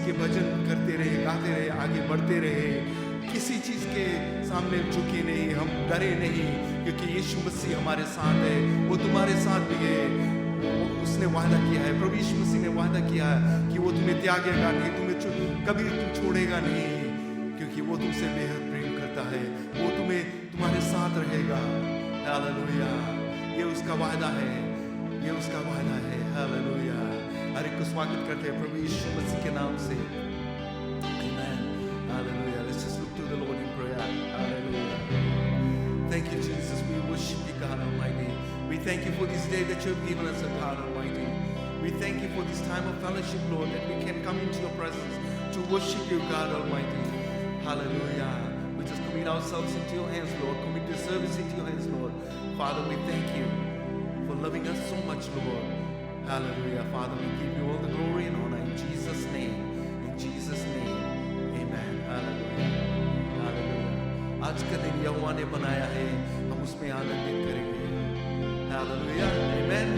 के भजन करते रहे, गाते रहे, आगे बढ़ते रहे, किसी चीज के सामने झुके नहीं, हम डरे नहीं, क्योंकि यीशु मसीह हमारे साथ है, वो तुम्हारे साथ भी है। उसने वादा किया है, प्रभु यीशु मसीह ने वादा किया है कि वो तुम्हें त्यागेगा नहीं, कभी तुम छोड़ेगा नहीं, क्योंकि वो तुमसे बेहद प्रेम करता है, वो तुम्हारे साथ रहेगा। हालेलुया, ये उसका वादा है, ये उसका वादा है। हालेलुया, हर एक को स्वागत करते हैं प्रभु यीशु मसीह के नाम से। आमीन। Hallelujah, let's just look to the Lord in prayer. Hallelujah, thank you Jesus, we worship you God Almighty. We thank you for this day that you have given us, God Almighty. We thank you for this time of fellowship, Lord, that we can come into your presence to worship you, God Almighty. Hallelujah. We just commit ourselves into your hands, Lord. Commit this service into your hands, Lord. Father, we thank you for loving us so much, Lord. Hallelujah. Father, we give you all the glory and honor in Jesus' name. In Jesus' name. Amen. Hallelujah. Hallelujah. आज का दिन यहोवा ने बनाया है, हम उसमें आनंदित करेंगे। Hallelujah. Amen.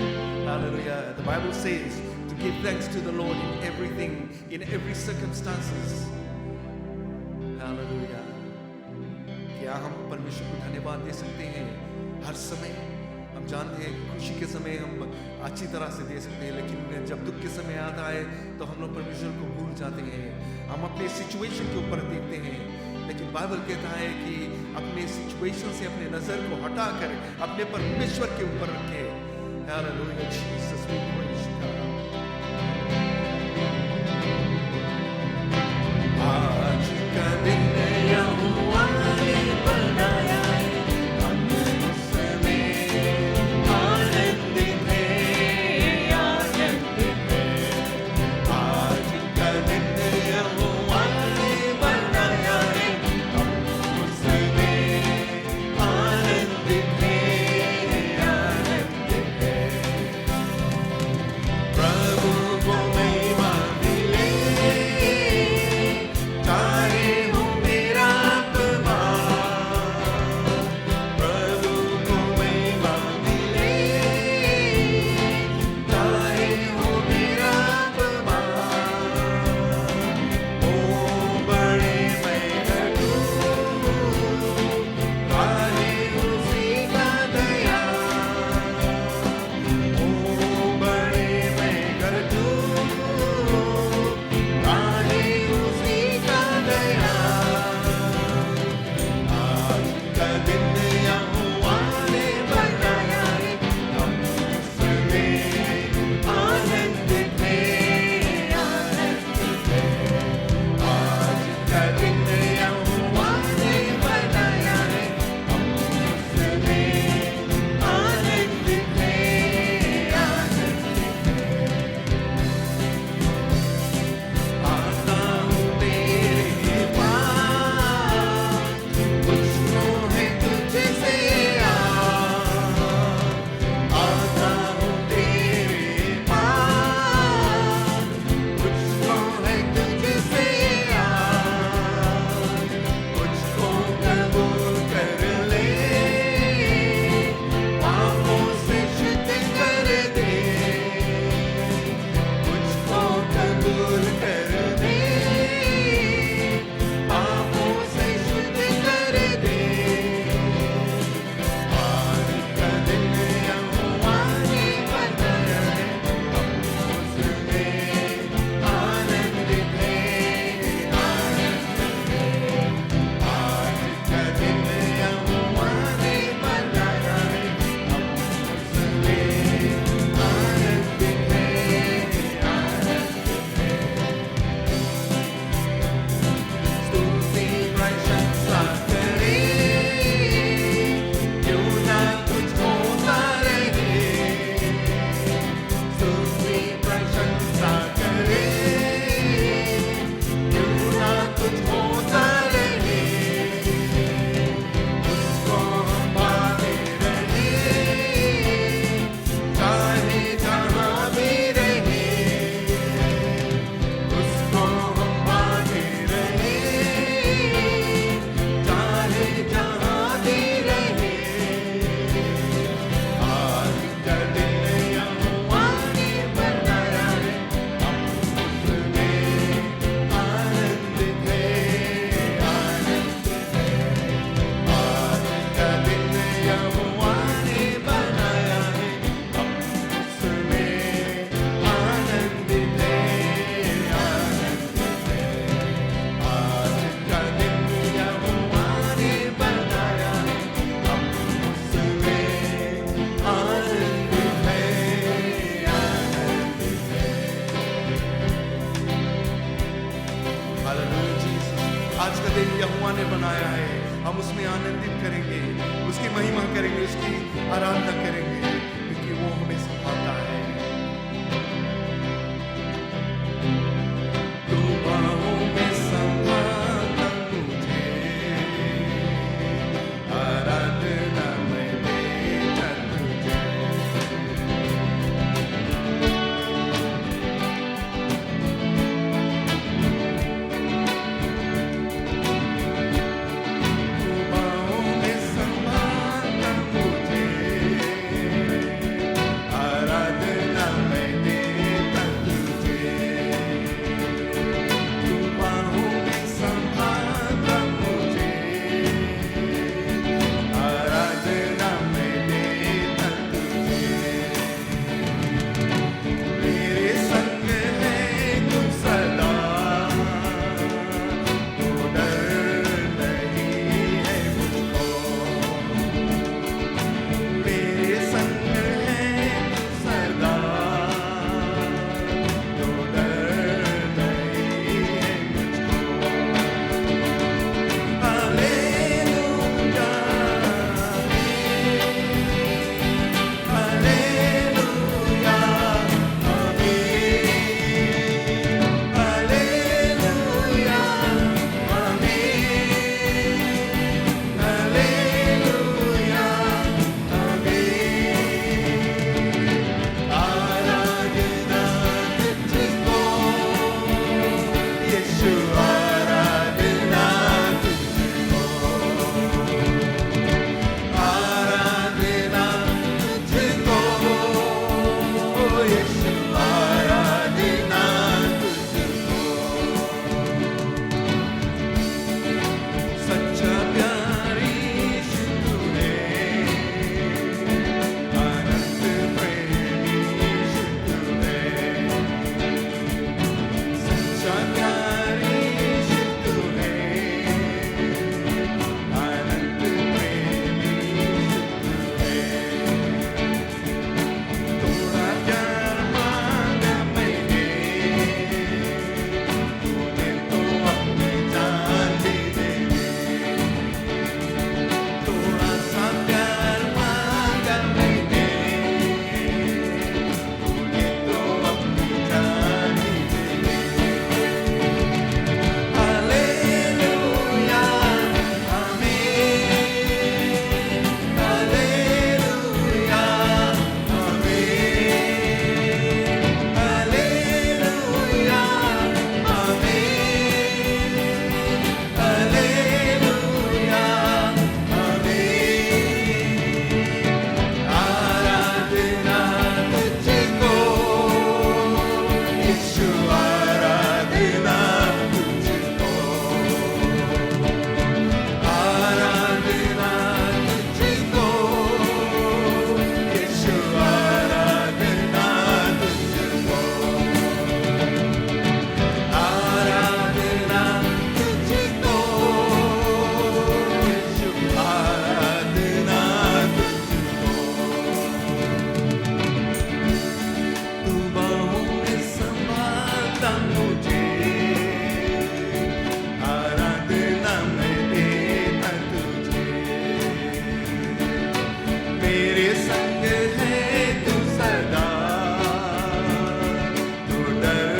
Hallelujah. The Bible says to give thanks to the Lord in everything, in every circumstances. Hallelujah. क्या हम परमेश्वर को धन्यवाद दे सकते हैं हर समय? हम जानते हैं खुशी के समय हम अच्छी तरह से दे सकते हैं, लेकिन जब दुख के समय आता है तो हम लोग परमेश्वर को भूल जाते हैं। हम अपने सिचुएशन के ऊपर देखते हैं, लेकिन बाइबल कहता है कि अपने सिचुएशन से अपने नजर को हटाकर अपने परमेश्वर के ऊपर रखें। Hallelujah, Jesus we praise God. आज का दिन यहोवा ने बनाया है, हम उसमें आनंदित हैं, आनंदित हैं। आज का दिन यहोवा ने बनाया है, हम उसमें आनंदित हैं, आनंदित हैं। Hallelujah Jesus. आज का दिन यहोवा ने बनाया है, हम उसमें आनंदित करेंगे, उसकी महिमा करेंगे, उसकी आराधना करेंगे, क्योंकि वो हमें संभालता है। तू बाहों में संभालता मुझे, आराधना मैं देता तुझे। तू बाहों में संभालता मुझे, आराधना मैं देता तुझे। तू बाहों में संभालता मुझे, आराधना मैं देता तुझे। मेरे संग है तू सदा, तो डर नहीं है मुझको। मेरे संग है तू सदा, तो डर नहीं है मुझको। हालेलुया, हालेलुया, आमीन। हालेलुया, आमीन। हालेलुया, आमीन। आराधना तुझको यीशु, आराधना तुझको। आराधना तुझको यीशु, आराधना तुझको। सच्चा प्यार यीशु तू है, अनंत प्रेमी यीशु तू है। सच्चा प्यार यीशु तू है, अनंत प्रेमी यीशु तू है। थोड़ा प्यार मांगा मैंने, तूने तो अपनी जान दे दी। थोड़ा सा प्यार मांगा मैंने, तूने तो अपनी जान दे दी। हालेलुया, आमीन। हालेलुया, आमीन। हालेलुया, आमीन। हालेलुया, आमीन। आराधना तुझको यीशु, आराधना तुझको। आराधना तुझको यीशु, आराधना तुझको। आराधना तुझको यीशु, आराधना तुझको। तू बाहों में संभालता मुझे, आराधना मैं देता तुझे। मेरे संग है तू सदा, तो डर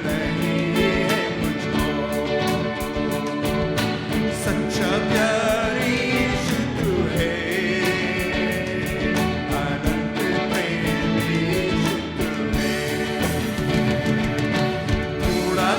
नहीं है मुझको। सच्चा प्यार यीशु तू है, अनंत प्रेमी यीशु तू है। थोड़ा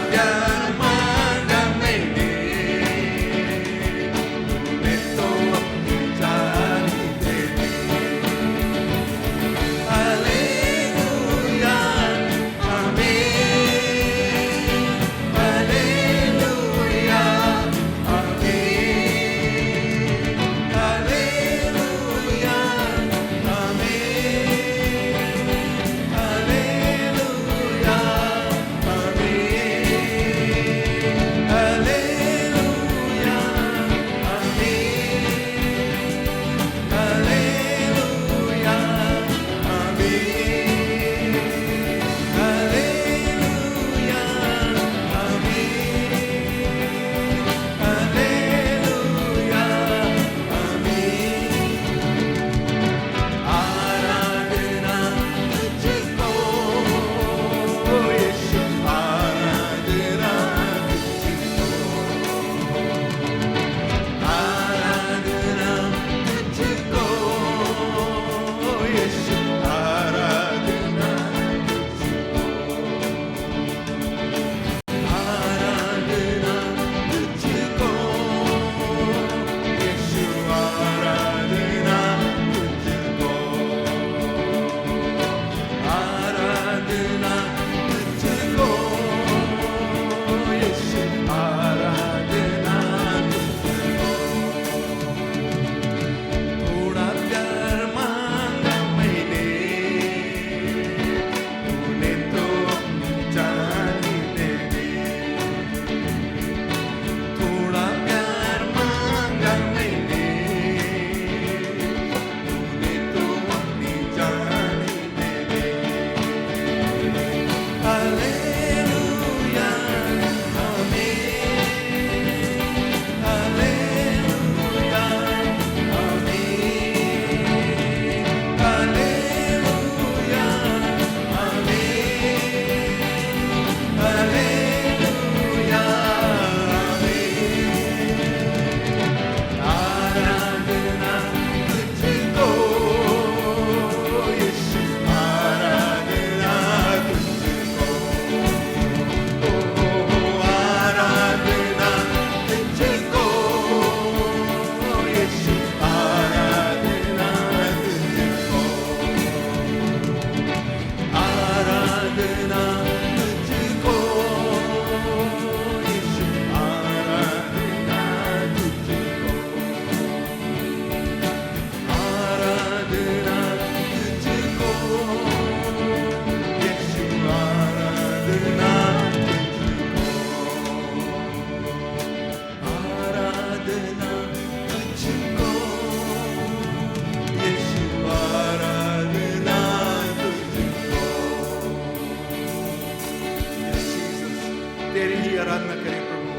तेरी ही आराधना करें प्रभु,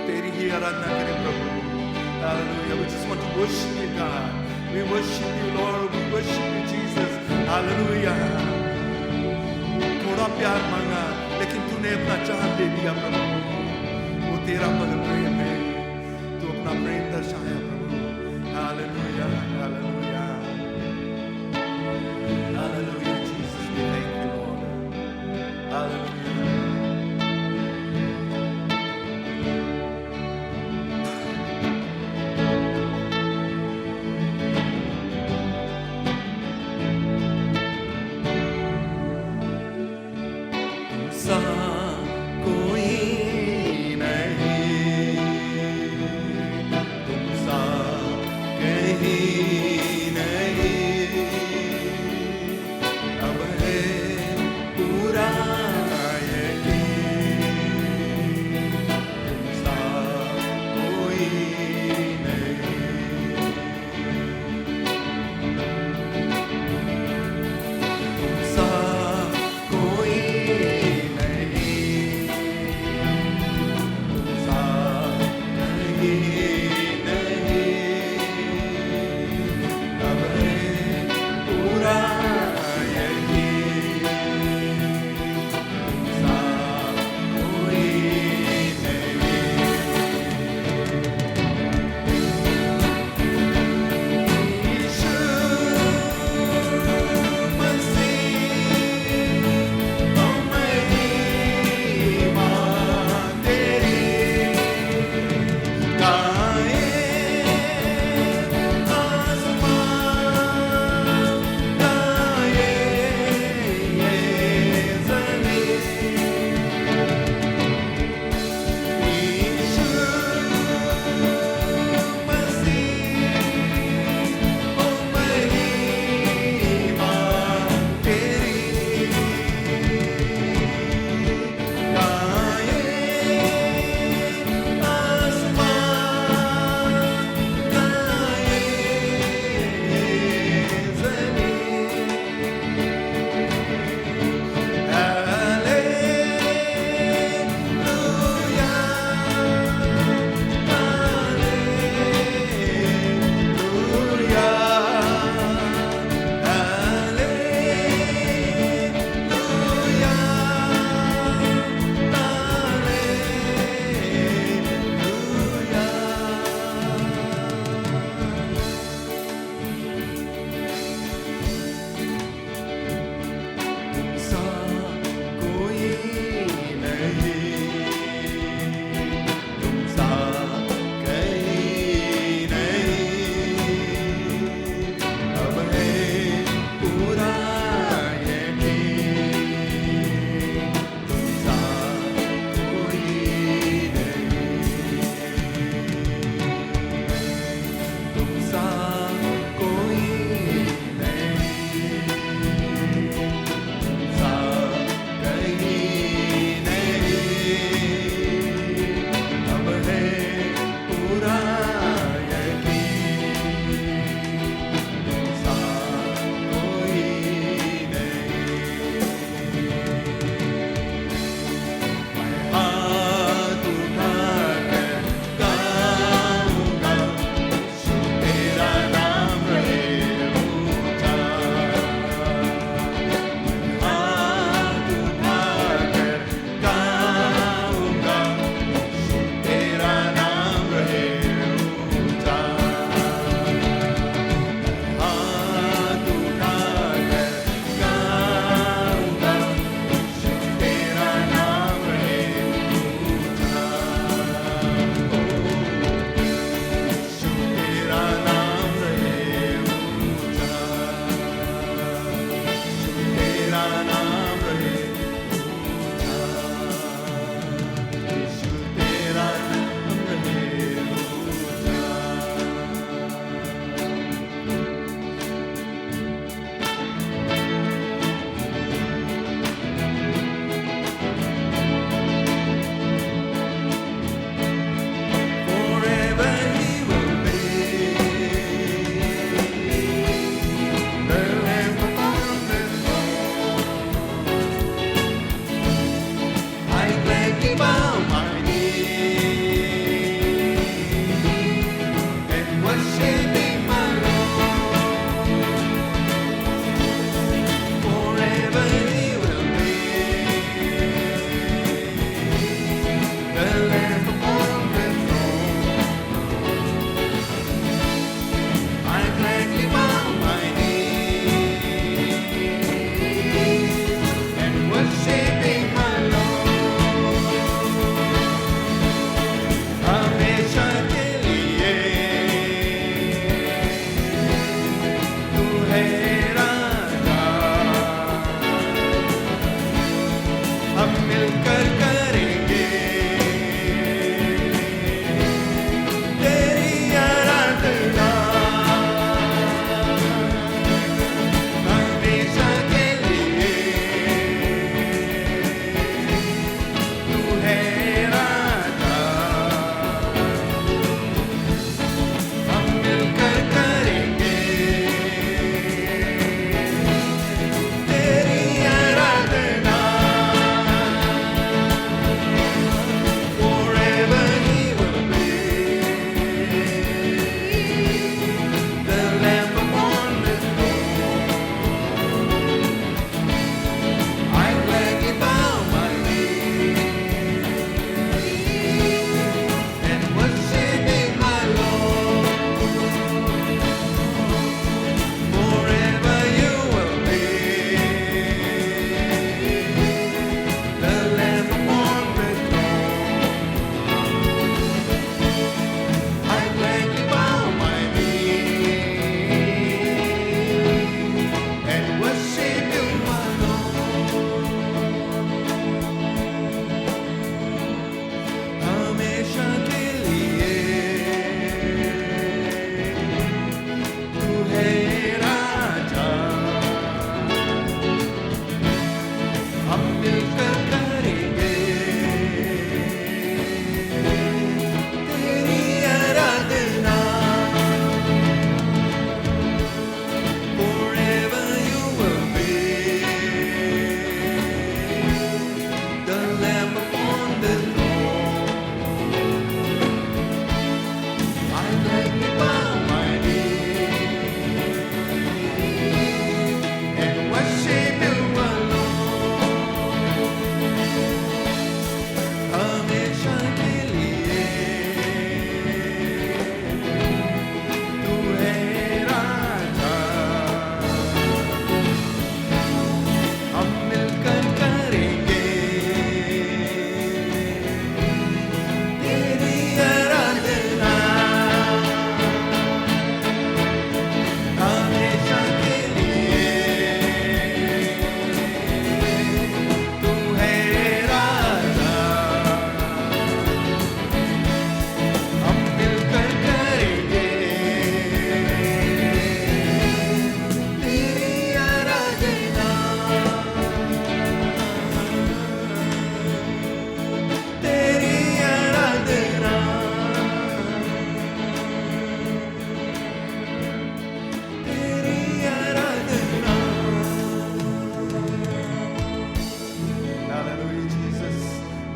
तेरी ही आराधना करें प्रभु। Hallelujah. We just want to worship you, God. We worship you, Lord. We worship you, Jesus. Hallelujah. थोड़ा प्यार मांगा, लेकिन तूने अपना चाहत दे दिया प्रभु। वो तेरा पवित्र प्रेम है, तू अपना प्रेम दर्शाया प्रभु। Hallelujah. Hallelujah. Hallelujah, Jesus. We thank you, Lord. Hallelujah. सा कोई नहीं, तुम सा कहीं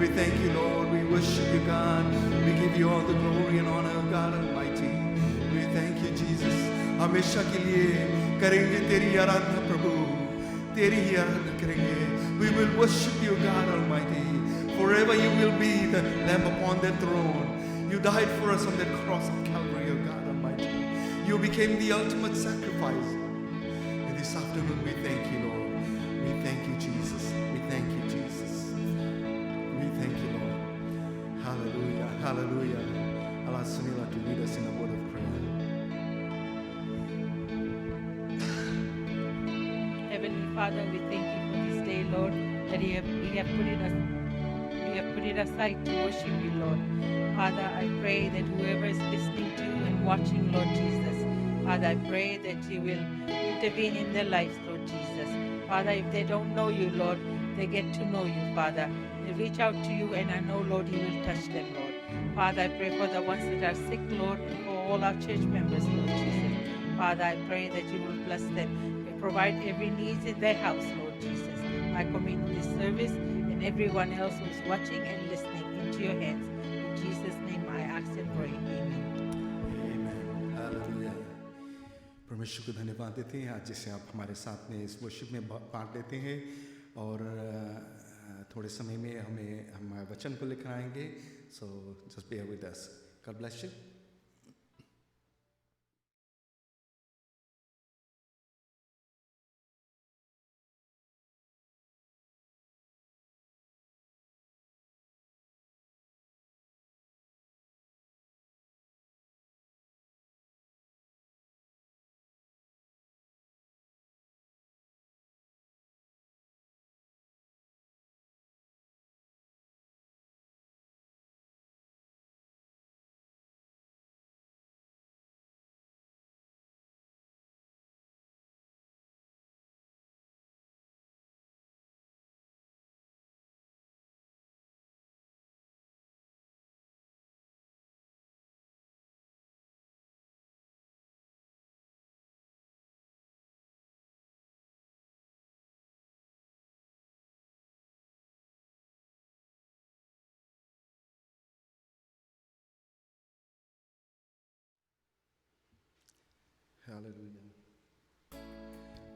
We thank you, Lord. We worship you, God. We give you all the glory and honor, God Almighty. We thank you, Jesus. हमेशा के लिए करेंगे तेरी आराधना प्रभु, तेरी ही आराधना करेंगे. We will worship you, God Almighty. Forever you will be the Lamb upon that throne. You died for us on that cross of Calvary, O God Almighty. You became the ultimate sacrifice. And this afternoon we thank you, Lord. We thank you, Jesus. We thank you, Jesus. We thank you, Lord. Hallelujah. Hallelujah. Allow Sunila to lead us in a word of prayer. Heavenly Father, we thank you for this day, Lord, that we have put it aside to worship you, Lord. Father, I pray that whoever is listening to and watching, Lord Jesus, Father, I pray that you will intervene in their lives, Lord Jesus. Father, if they don't know you, Lord, they get to know you, Father. They reach out to you, and I know, Lord, you will touch them, Lord. Father, I pray for the ones that are sick, Lord, and for all our church members, Lord Jesus. Father, I pray that you will bless them and provide every need in their house, Lord Jesus. I commit this service and everyone else who is watching and listening into your hands. In Jesus' name I ask and pray. Amen. Amen. Hallelujah. परमेश्वर को धन्यवाद देते हैं आज जैसे आप हमारे साथ में इस वर्शिप में बांट लेते हैं और थोड़े समय में हम वचन को लेकर आएंगे. So just bear with us. God bless you.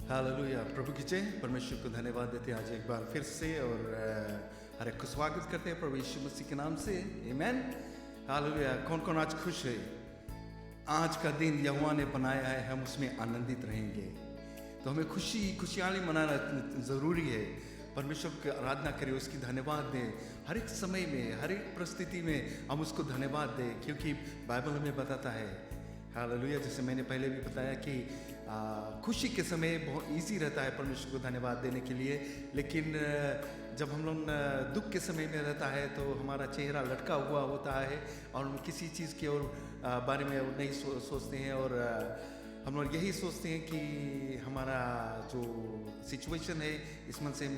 Hallelujah. प्रभु की जय. परमेश्वर को धन्यवाद देते हैं आज एक बार फिर से और हर एक को स्वागत करते हैं प्रभु यीशु मसीह के नाम से. आमीन. हालेलुया. कौन कौन आज खुश है? आज का दिन यहोवा ने बनाया है, हम उसमें आनंदित रहेंगे. तो हमें खुशहाली मनाना ज़रूरी है. परमेश्वर की आराधना करें, उसकी धन्यवाद दें. हर एक समय में, हर एक परिस्थिति में हम उसको धन्यवाद दें, क्योंकि बाइबल हमें बताता है. हालेलुया. जैसे मैंने पहले भी बताया कि खुशी के समय बहुत इजी रहता है परमेश्वर को धन्यवाद देने के लिए, लेकिन जब हम लोग दुख के समय में रहता है तो हमारा चेहरा लटका हुआ होता है और हम किसी चीज़ के और बारे में नहीं सोचते हैं और हम लोग यही सोचते हैं कि हमारा जो सिचुएशन है इसमें से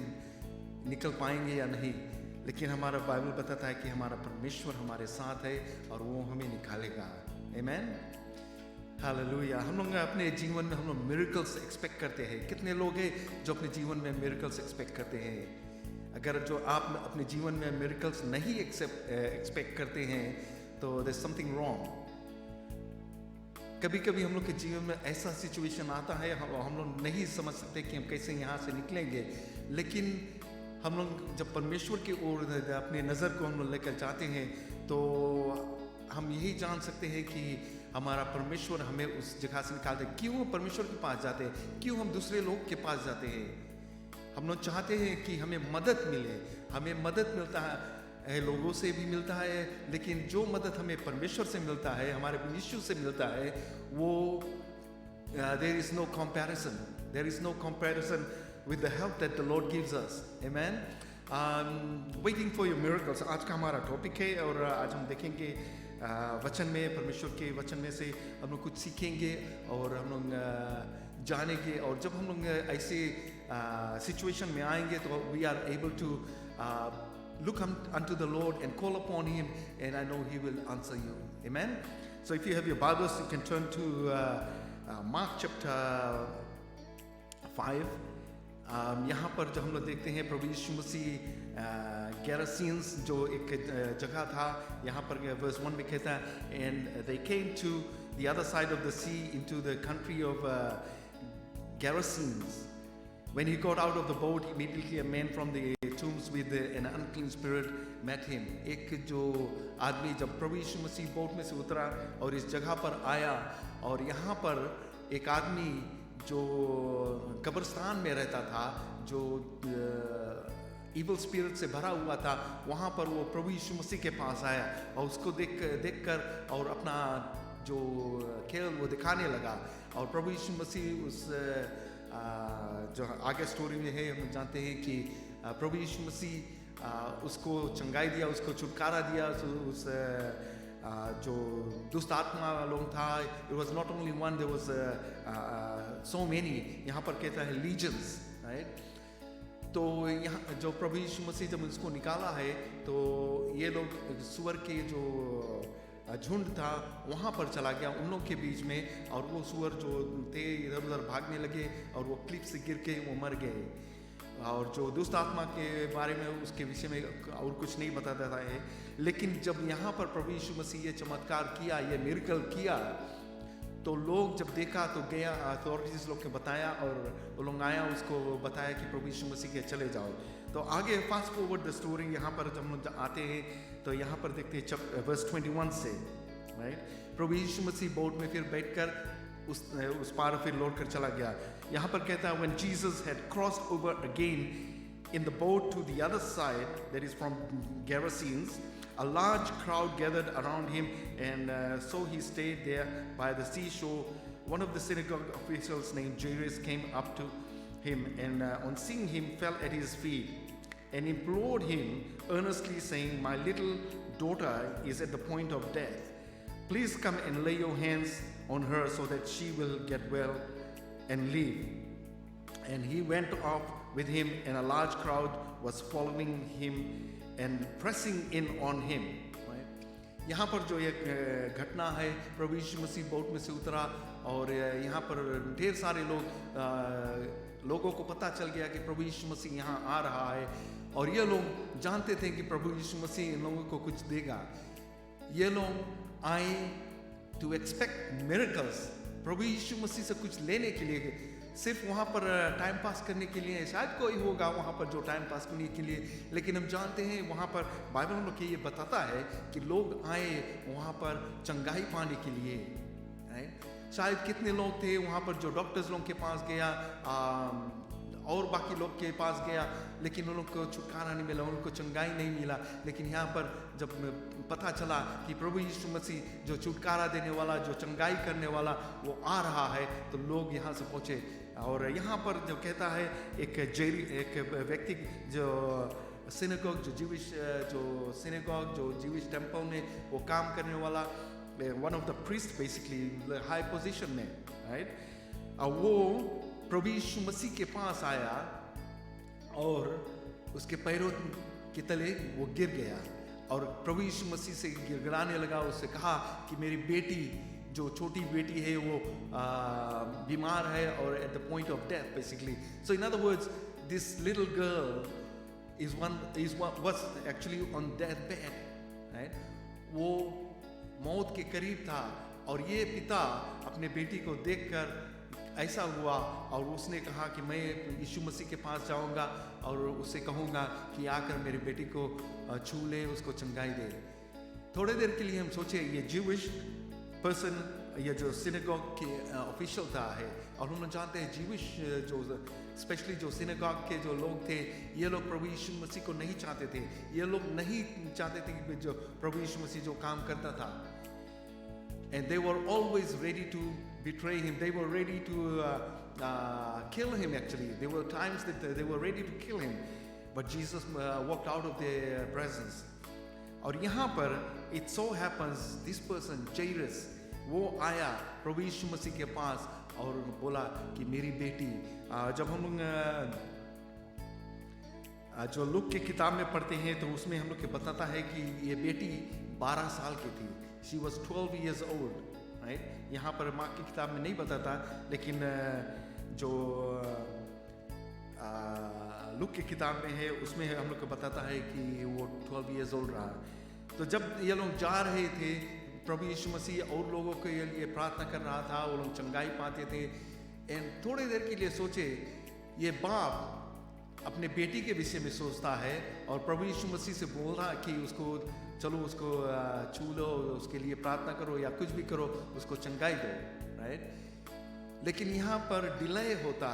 निकल पाएंगे या नहीं. लेकिन हमारा बाइबल बताता है कि हमारा परमेश्वर हमारे साथ है और वो हमें निकालेगा. आमीन. हालेलुया. हम लोग अपने जीवन में हम लोग मिरेकल्स एक्सपेक्ट करते हैं. कितने लोग हैं जो अपने जीवन में मिरेकल्स एक्सपेक्ट करते हैं? अगर जो आप अपने जीवन में मिरेकल्स नहीं एक्सपेक्ट करते हैं तो देयर इज समथिंग रॉन्ग. कभी कभी हम लोग के जीवन में ऐसा सिचुएशन आता है हम लोग नहीं समझ सकते कि हम कैसे यहाँ से निकलेंगे, लेकिन हम लोग जब परमेश्वर की ओर अपने नज़र को हम लोग लेकर जाते हैं तो हम यही जान सकते हैं कि हमारा परमेश्वर हमें उस जगह से निकालते हैं. क्यों परमेश्वर के पास जाते हैं? क्यों हम दूसरे लोग के पास जाते हैं? हम लोग चाहते हैं कि हमें मदद मिले. हमें मदद मिलता है, लोगों से भी मिलता है, लेकिन जो मदद हमें परमेश्वर से मिलता है, हमारे यीशु से मिलता है, वो there is no comparison. There is no comparison with the help that the Lord gives us. Amen. Waiting for your miracles. आज का हमारा टॉपिक है और आज हम देखेंगे वचन में, परमेश्वर के वचन में से हम लोग कुछ सीखेंगे और हम लोग जानेंगे. और जब हम लोग ऐसे सिचुएशन में आएंगे तो we are able to look unto the Lord and call upon Him, and I know He will answer you. Amen. So if you have your Bibles, you can turn to Mark chapter 5. यहाँ पर जो हम लोग देखते हैं प्रभु यीशु मसीह गैरासीन्स जो एक जगह था, यहाँ पर वर्स 1 में कहता है, and they came to the other side of the sea into the country of Gerasenes. When he got out of the boat, immediately a man from the tombs with an unclean spirit met him. एक जो आदमी जब प्रभु यीशु मसीह boat में से उतरा और इस जगह पर आया, और यहाँ पर एक आदमी जो कब्रिस्तान में रहता था, जो इवल स्पिरिट से भरा हुआ था, वहाँ पर वो प्रभु यीशु मसीह के पास आया और उसको देख कर और अपना जो खेल वो दिखाने लगा। और प्रभु यीशु मसीह उस जो आगे स्टोरी में है हम जानते हैं कि प्रभु यीशु मसीह उसको चंगाई दिया, उसको छुटकारा दिया। उस जो दुष्ट आत्मा लोग था, it was not only one, there was so many, यहाँ पर कहता है लीजन्स, राइट। तो यहाँ जो प्रभु यीशु मसीह जब उसको निकाला है, तो ये लोग सुअर के जो झुंड था वहाँ पर चला गया उन लोग के बीच में, और वो सुअर जो थे इधर उधर भागने लगे और वो क्लिफ से गिर के वो मर गए। और जो दुष्ट आत्मा के बारे में उसके विषय में और कुछ नहीं बताता है, लेकिन जब यहाँ पर प्रभु यीशु मसीह ये चमत्कार किया, ये मिरेकल किया, तो लोग जब देखा तो गया अथॉरिटीज लोग के बताया, और वो लोग आया उसको बताया कि प्रभु यीशु मसीह के चले जाओ। तो आगे फास्ट फॉरवर्ड द स्टोरी, यहाँ पर जब हम लोग आते हैं तो यहाँ पर देखते हैं वर्स 21 से, राइट। प्रभु यीशु मसीह बोट में फिर बैठकर उस पार फिर लौट कर चला गया। यहाँ पर कहता है, when Jesus had crossed over again in the boat to the other side, that is from Gerasenes, a large crowd gathered around him, and so he stayed there by the seashore. One of the synagogue officials named Jairus came up to him, and on seeing him fell at his feet and implored him earnestly, saying, "My little daughter is at the point of death. Please come and lay your hands on her so that she will get well and live." And he went off with him, and a large crowd was following him and pressing in on him. यहाँ पर जो एक घटना है, प्रभु यीशु मसीह boat में से उतरा, और यहाँ पर ढेर सारे लोगों को पता चल गया कि प्रभु यीशु मसीह यहाँ आ रहा है, और ये लोग जानते थे कि प्रभु यीशु मसीह इन लोगों को कुछ देगा। ये लोग आए टू एक्सपेक्ट मिरेकल्स, प्रभु यीशु मसीह से कुछ लेने के लिए, सिर्फ वहाँ पर टाइम पास करने के लिए। शायद कोई होगा वहाँ पर जो टाइम पास करने के लिए, लेकिन हम जानते हैं वहाँ पर बाइबल में ये बताता है कि लोग आए वहाँ पर चंगाई पाने के लिए। शायद कितने लोग थे वहाँ पर जो डॉक्टर्स लोग के पास गया और बाकी लोग के पास गया, लेकिन उन लोग को छुटकारा नहीं मिला, उनको चंगाई नहीं मिला। लेकिन यहाँ पर जब पता चला कि प्रभु यीशु मसीह जो छुटकारा देने वाला, जो चंगाई करने वाला वो आ रहा है, तो लोग यहाँ से पहुँचे। और यहाँ पर जो कहता है एक व्यक्ति जो सिनेगॉग जो जीविश टेम्पल में वो काम करने वाला, one of the priest basically high position में, राइट, वो प्रभु यीशु मसीह के पास आया और उसके पैरों के तले वो गिर गया और प्रभु यीशु मसीह से गिड़गिड़ाने लगा। उससे कहा कि मेरी बेटी, जो छोटी बेटी है, वो बीमार है और at the point of death basically. So in other words, this little girl was actually on death bed, right? वो मौत के करीब था, और ये पिता अपने बेटी को देखकर ऐसा हुआ, और उसने कहा कि मैं यीशु मसीह के पास जाऊंगा और उससे कहूँगा कि आकर मेरी बेटी को छू ले, उसको चंगाई दे। थोड़े देर के लिए हम सोचे ये ज्यूइश पर्सन, ये जो सिनेगॉग के ऑफिशियल था है, और उन्होंने जानते हैं ज्यूइश जो स्पेशली जो सिनेगॉग के जो लोग थे, ये लोग प्रभु यीशु मसीह को नहीं चाहते थे। ये लोग नहीं चाहते थे कि जो प्रभु यीशु मसीह जो काम करता था, and they were always ready to betray him. They were ready to kill him. Actually, there were times that they were ready to kill him, but Jesus walked out of their presence. और यहाँ पर it so happens this person Jairus, वो आया प्रभु यीशु मसीह के पास और बोला कि मेरी बेटी, जब हम लोग जो लूक की किताब में पढ़ते हैं तो उसमें हम लोग को बताता है कि ये बेटी 12 साल की थी। She was 12 years old, right? यहाँ पर माँ की किताब में नहीं बताता, लेकिन जो लूक की किताब में है, उसमें हम लोग को बताता है कि वो 12 years old रहा। तो जब ये लोग जा रहे थे, प्रभु यीशु मसीह और लोगों के लिए प्रार्थना कर रहा था, वो लोग चंगाई पाते थे। एंड थोड़ी देर के लिए सोचे, ये बाप अपने बेटी के विषय में सोचता है और प्रभु यीशु मसीह से बोल रहा कि उसको चलो, उसको छू लो, उसके लिए प्रार्थना करो या कुछ भी करो, उसको चंगाई दो, राइट। लेकिन यहाँ पर डिले होता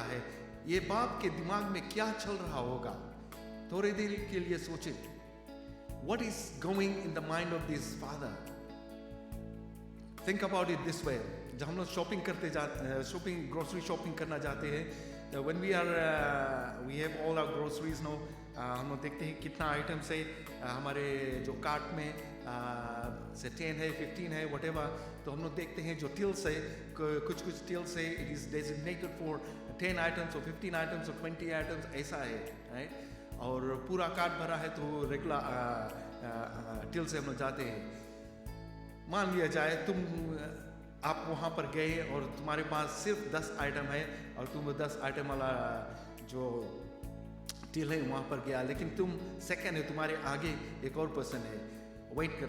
है। ये बाप के दिमाग में क्या चल रहा होगा? थोड़ी देर के लिए सोचे, what is going in the mind of this father? Think about it this way. जब हम लोग ग्रोसरी शॉपिंग करना जाते हैं, when we have all our groceries now, हम लोग देखते हैं कितना आइटम्स है हमारे जो कार्ट में, से 10 है, 15 है, whatever। तो हम लोग देखते हैं जो टिल्स है, कुछ टिल्स है, it is designated for 10 items or 15 items or 20 items, ऐसा है, right? और पूरा कार्ट भरा है तो रेगुलर टिल से हम लोग जाते हैं। मान लिया जाए आप वहाँ पर गए और तुम्हारे पास सिर्फ 10 आइटम है और तुम 10 आइटम वाला जो टिल है वहाँ पर गया, लेकिन तुम सेकंड है, तुम्हारे आगे एक और पर्सन है, वेट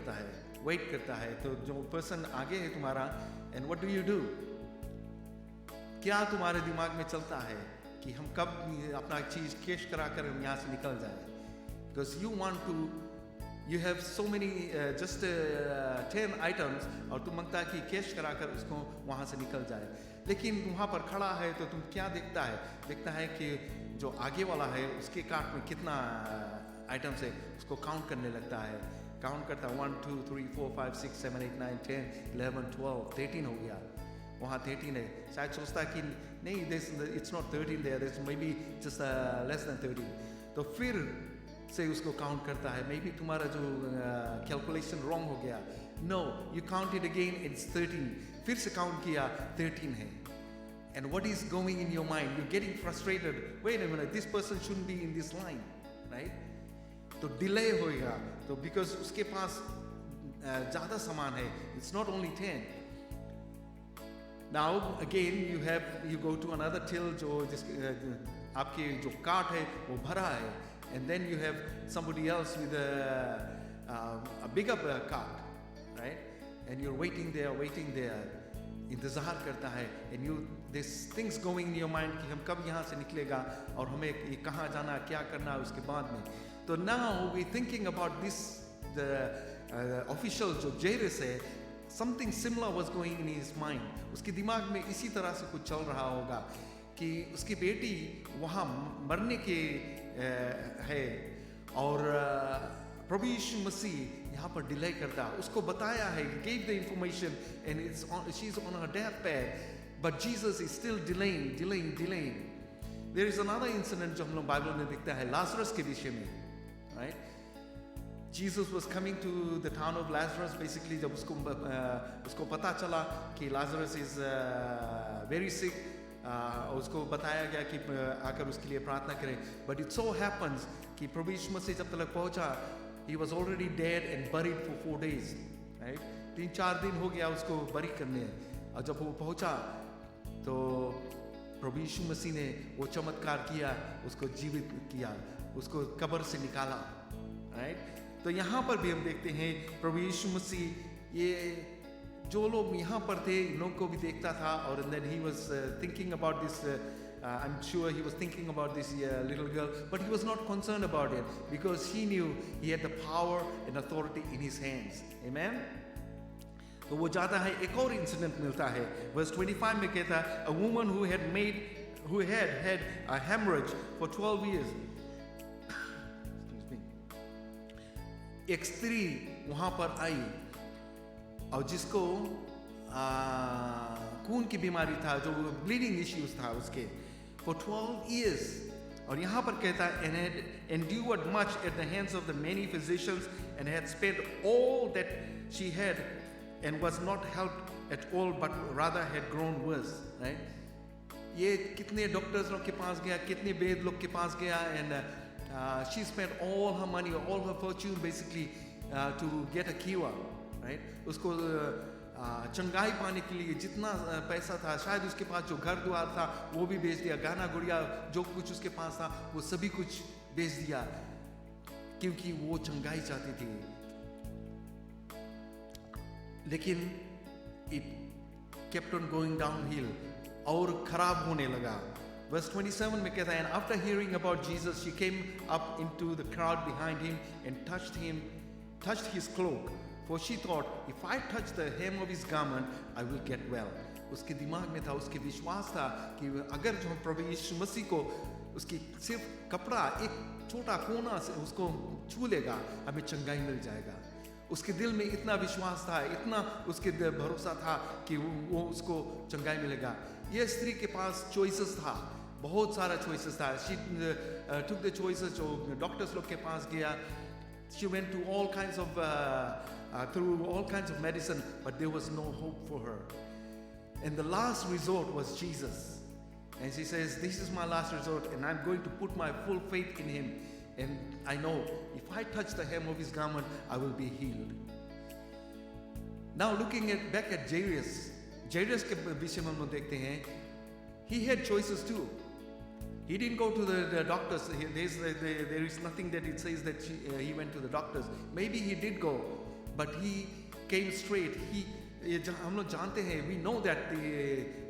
करता है। तो जो पर्सन आगे है तुम्हारा, and what do you do? क्या तुम्हारे दिमाग में चलता है कि हम कब अपना चीज कैश करा कर हम यहाँ से निकल जाए? Because you have so many just 10 items और तुम मांगता है कि कैश करा कर उसको वहाँ से निकल जाए। लेकिन वहाँ पर खड़ा है तो तुम क्या देखता है कि जो आगे वाला है उसके कार्ट में कितना आइटम्स है, उसको काउंट करने लगता है। काउंट करता 1 2 3 4 5 6 7 8 9 10 11 12 13 हो गया, वहाँ 13 है। शायद सोचता है कि नहीं, it's not 13 there, there's maybe just less than 13। तो फिर से उसको काउंट करता है। मे बी तुम्हारा जो कैलकुलेशन रॉन्ग हो गया। No, you counted again, it's 13। फिर से काउंट किया, 13 है। And what is going in your mind? You getting frustrated, wait a minute, this person shouldn't be in this line, right? तो delay होएगा, तो बिकॉज उसके पास ज़्यादा सामान है। It's not only 10। Now again you go to another till जो आपके जो कार्ट है वो भरा है, and then you have somebody else with a bigger cart, right? And you're waiting there, इंतजार करता है, and there's things going in your mind कि हम कब यहाँ से निकलेगा और हमें ये कहाँ जाना, क्या करना है उसके बाद में। तो now we thinking about this, the official जो Jairus है, something similar was going in his mind। उसके दिमाग में इसी तरह से कुछ चल रहा होगा कि उसकी बेटी वहाँ मरने के है और प्रभु यीशु मसीह यहाँ पर डिले करता। उसको बताया है, gave the information and she's on her deathbed, but Jesus is still delaying। There is another incident जो हम लोग बाइबल में देखता है लाजरस के विषय में, right? Jesus was coming to the town of Lazarus, basically जब उसको पता चला कि Lazarus is very sick, उसको बताया गया कि आकर उसके लिए प्रार्थना करें। But it so happens कि प्रभु यीशु मसीह जब तक पहुंचा, he was already dead and buried for 4 days, right? 3-4 दिन हो गया उसको बरी करने। और जब वो पहुंचा तो प्रभु यीशु मसीह ने वो चमत्कार किया, उसको जीवित किया, उसको कब्र से निकाला, right? तो यहाँ पर भी हम देखते हैं प्रभु यीशु मसीह ये जो लोग यहाँ पर थे इन लोगों को भी देखता था, और then he was thinking about this, I'm sure he was thinking about this little girl, but he was not concerned about it because he knew he had the power and authority in his hands, amen? तो वो जाता है, एक और incident मिलता है, verse 25 में कहता है, a woman who had had a hemorrhage for 12 years, एक स्त्री वहां पर आई और जिसको खून की बीमारी था, जो ब्लीडिंग इश्यूज था उसके, for 12 years। और यहाँ पर कहता है, and had endured much at the hands of the many physicians and had spent all that she had and was not helped at all but rather had grown worse, right? ये कितने doctors लोग के पास गया, कितने वैद्य लोग के पास गया, and she spent all her money, all her fortune basically to get a cure, right? उसको चंगाई पाने के लिए जितना पैसा था, शायद उसके पास जो घर द्वार था वो भी बेच दिया, गाना गुड़िया जो कुछ उसके पास था वो सभी कुछ बेच दिया, क्योंकि वो चंगाई चाहती थी। लेकिन it kept on going downhill, और खराब होने लगा। Verse 27 में कहता है, and after hearing about Jesus, she came up into the crowd behind him and touched his cloak, for she thought, if I touch the hem of his garment, I will get well. उसके दिमाग में था, उसके विश्वास था कि अगर जो प्रभु यीशु मसीह को उसकी सिर्फ कपड़ा एक छोटा कोना से उसको छू लेगा, हमें चंगाई मिल जाएगा। उसके दिल में इतना विश्वास था, इतना उसके भरोसा था कि वो उसको चंगाई मिलेगा। ये स्त्री के पास चॉइसेस था, बहुत सारा चॉइसेस था। शी took the choices, जो डॉक्टर्स लोग के पास गया। She went to all kinds of through all kinds of medicine, but there was no hope for her. And the last resort was Jesus. And she says, this is my last resort, and I'm going to put my full faith in him. And I know if I touch the hem of his garment, I will be healed. Now looking back at Jairus के विषय में हम लोग देखते हैं, he had choices too. He didn't go to the doctors. There is nothing that it says that he went to the doctors. Maybe he did go, but he came straight. हम लोग जानते हैं, we know that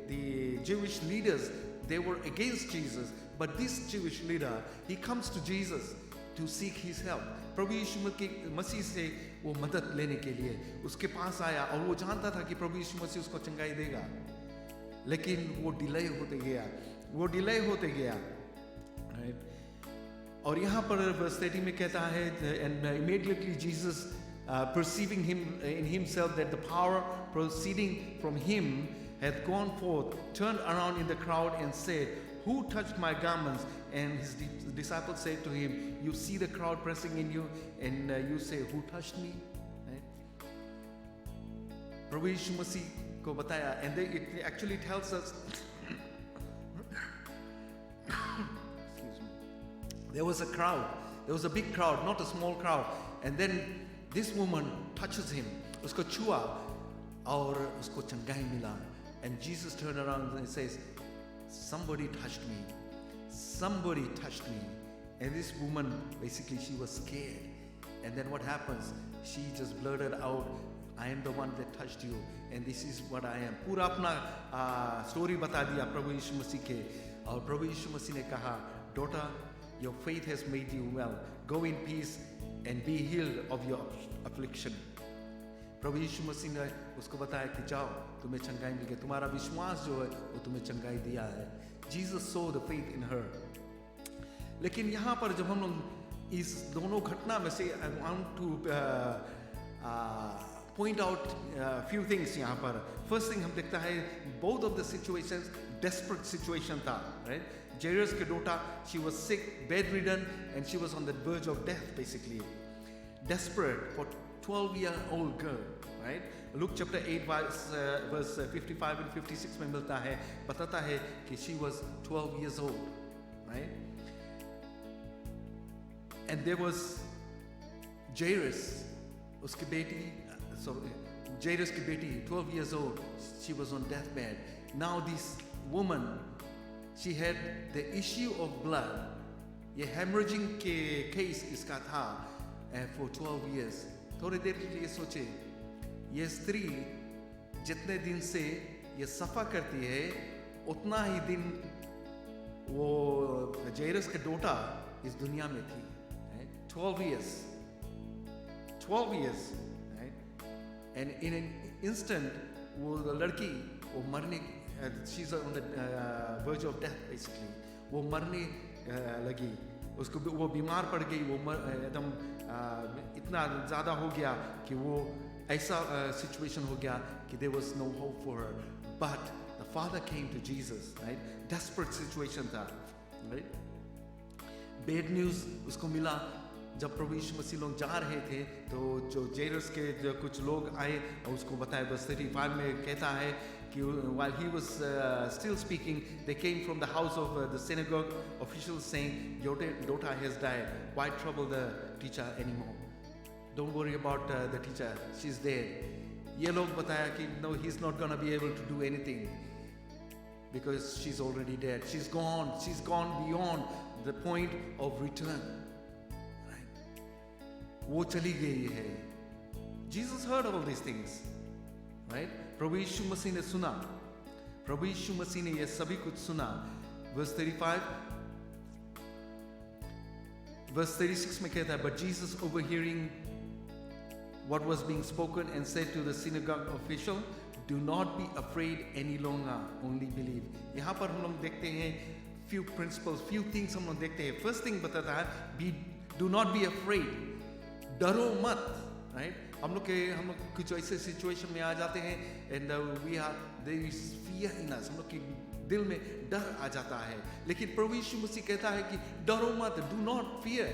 the Jewish leaders, they were against Jesus. But this Jewish leader, he comes to Jesus to seek his help. प्रभु यीशु मसीह से वो मदद लेने के लिए उसके पास आया, और वो जानता था कि प्रभु यीशु मसीह उसको चंगाई देगा, लेकिन वो डिले होते गया। और यहाँ पर verse 30 में कहता है, and immediately Jesus, perceiving him in himself that the power proceeding from him had gone forth, turned around in the crowd and said, who touched my garments? And his disciples said to him, you see the crowd pressing in you, and you say, who touched me? Right? प्रभु यीशु मसीह को बताया, and it actually tells us excuse me, there was a big crowd, not a small crowd, and then this woman touches him, उसको छुआ और उसको चंगाई मिला, and Jesus turned around and says, somebody touched me, and this woman, basically she was scared, and then what happens, she just blurted out, I am the one that touched you, and this is what I am. पूरा अपना story बता दिया प्रभु यीशु मसीह के, और प्रभु यीशु मसीह ने कहा, daughter, your faith has made you well, go in peace and be healed of your affliction. प्रभु यीशु मसीह ने उसको बताया कि जाओ, तुम्हें चंगाई मिल गई, तुम्हारा विश्वास जो है वो तुम्हें चंगाई दिया है। Jesus saw the faith in her. लेकिन यहाँ पर जब हम लोग इस दोनों घटना में से I want to point out a few things यहाँ पर. First thing हम देखता है, both of the situations desperate situation था, right? Jairus के daughter, she was sick, bedridden, and she was on the verge of death basically. Desperate for 12-year-old girl, right? Luke chapter 8 verse 55 and 56 में मिलता है, बताता है कि she was 12 years old, right? And there was Jairus, उसकी बेटी, Jairus की बेटी, 12 years old, she was on deathbed. Now this woman, she had the issue of blood, ये hemorrhaging के case इसका था for 12 years. थोड़ी देर के लिए सोचे, ये स्त्री जितने दिन से ये सफा करती है, उतना ही दिन वो जायरस का डोटा इस दुनिया में थी, right? 12 years, right? And in an instant, वो लड़की वो मरने, she's on the verge of death basically, वो मरने लगी, उसको वो बीमार पड़ गई, वो एकदम इतना ज़्यादा हो गया कि वो ऐसा situation हो गया कि there was no hope for her. But the father came to Jesus, right? Desperate situation था, right? Bad news उसको मिला जब प्रभु यीशु मसीह लोग जा रहे थे, तो जो जायरस के जो कुछ लोग आए और उसको बताया, verse 35 में कहता है कि while he was still speaking, they came from the house of the synagogue officials saying, your daughter has died, why trouble the teacher anymore? Don't worry about the teacher, she's dead. ये लोग बताया कि no, he's not gonna be able to do anything because she's already dead. She's gone beyond the point of return. Right? वो चली गई है. Jesus heard all these things. Right? प्रभु यीशु मसीह ने सुना. प्रभु यीशु मसीह ने ये सभी कुछ सुना. Verse 35, verse 36 में कहता है, but Jesus overhearing what was being spoken and said to the synagogue official, do not be afraid any longer, only believe. यहाँ पर हम लोग देखते हैं few principles, few things हम लोग देखते हैं. First thing बताता है, do not be afraid. डरो मत. Right? हम लोग कुछ ऐसे सिचुएशन में आ जाते हैं and there is fear in us. हम लोग के दिल में डर आ जाता है. लेकिन प्रभु यीशु मसीह कहता है कि डरो मत. Do not fear.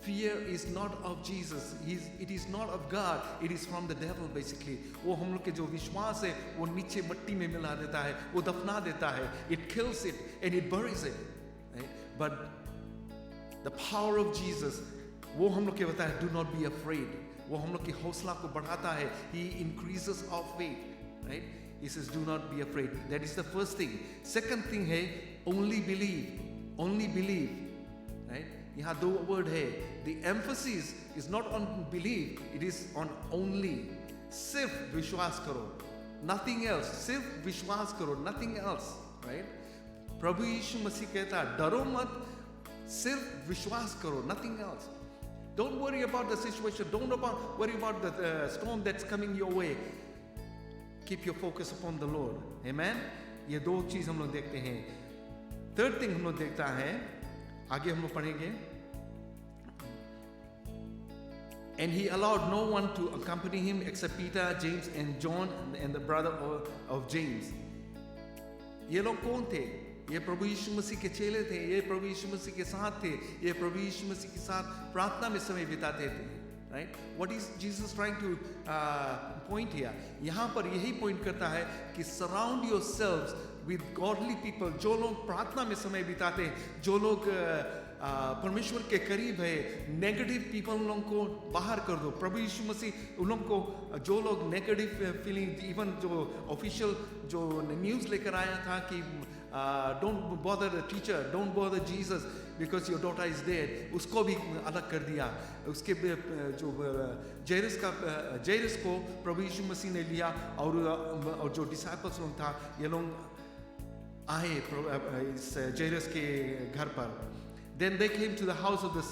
Fear is not of Jesus. It is not of God. It is from the devil basically. वो हम लोग के जो विश्वास है वो नीचे मिट्टी में मिला देता है, वो दफना देता है. It kills it and it buries it. Right? But the power of Jesus, वो हम लोग के बताता है, do not be afraid. वो हम लोग की हौसला को बढ़ाता है. He increases our faith. Right? He says, do not be afraid. That is the first thing. Second thing है, only believe. Only believe. Right? यहाँ दो word है. The emphasis is not on believe, it is on only. सिर्फ विश्वास करो. Nothing else. सिर्फ विश्वास करो. Nothing else. Right? प्रभु यीशु मसीह कहता है, डरो मत, सिर्फ विश्वास करो. Nothing else. Don't worry about the situation. Don't worry about the storm that's coming your way. Keep your focus upon the Lord. Amen. ये दो चीज हम लोग देखते हैं. Third thing हम लोग देखता है, आगे हम लोग पढ़ेंगे. And he allowed no one to accompany him except Peter, James, and John, and the brother of James. ये लोग कौन थे? ये प्रभु यीशु मसीह के चेले थे. ये प्रभु यीशु मसीह के साथ थे. ये प्रभु यीशु मसीह के साथ प्रार्थना में समय बिताते थे. Right? What is Jesus trying to point here? यहाँ पर यही point करता है कि surround yourselves with godly people. जो लोग प्रार्थना में समय बिताते हैं, जो लोग परमेश्वर के करीब है, नेगेटिव पीपल उन लोगों को बाहर कर दो. प्रभु यीशु मसीह उन लोगों को, जो लोग नेगेटिव फीलिंग, इवन जो ऑफिशियल जो न्यूज़ लेकर आया था कि don't bother the teacher, don't bother Jesus because your daughter is dead, उसको भी अलग कर दिया. उसके जो जैरस को प्रभु यीशु मसीह ने लिया और जो डिसाइपल्स लोग था, ये लोग आए इस जैरस के घर पर. Then they came to the house of the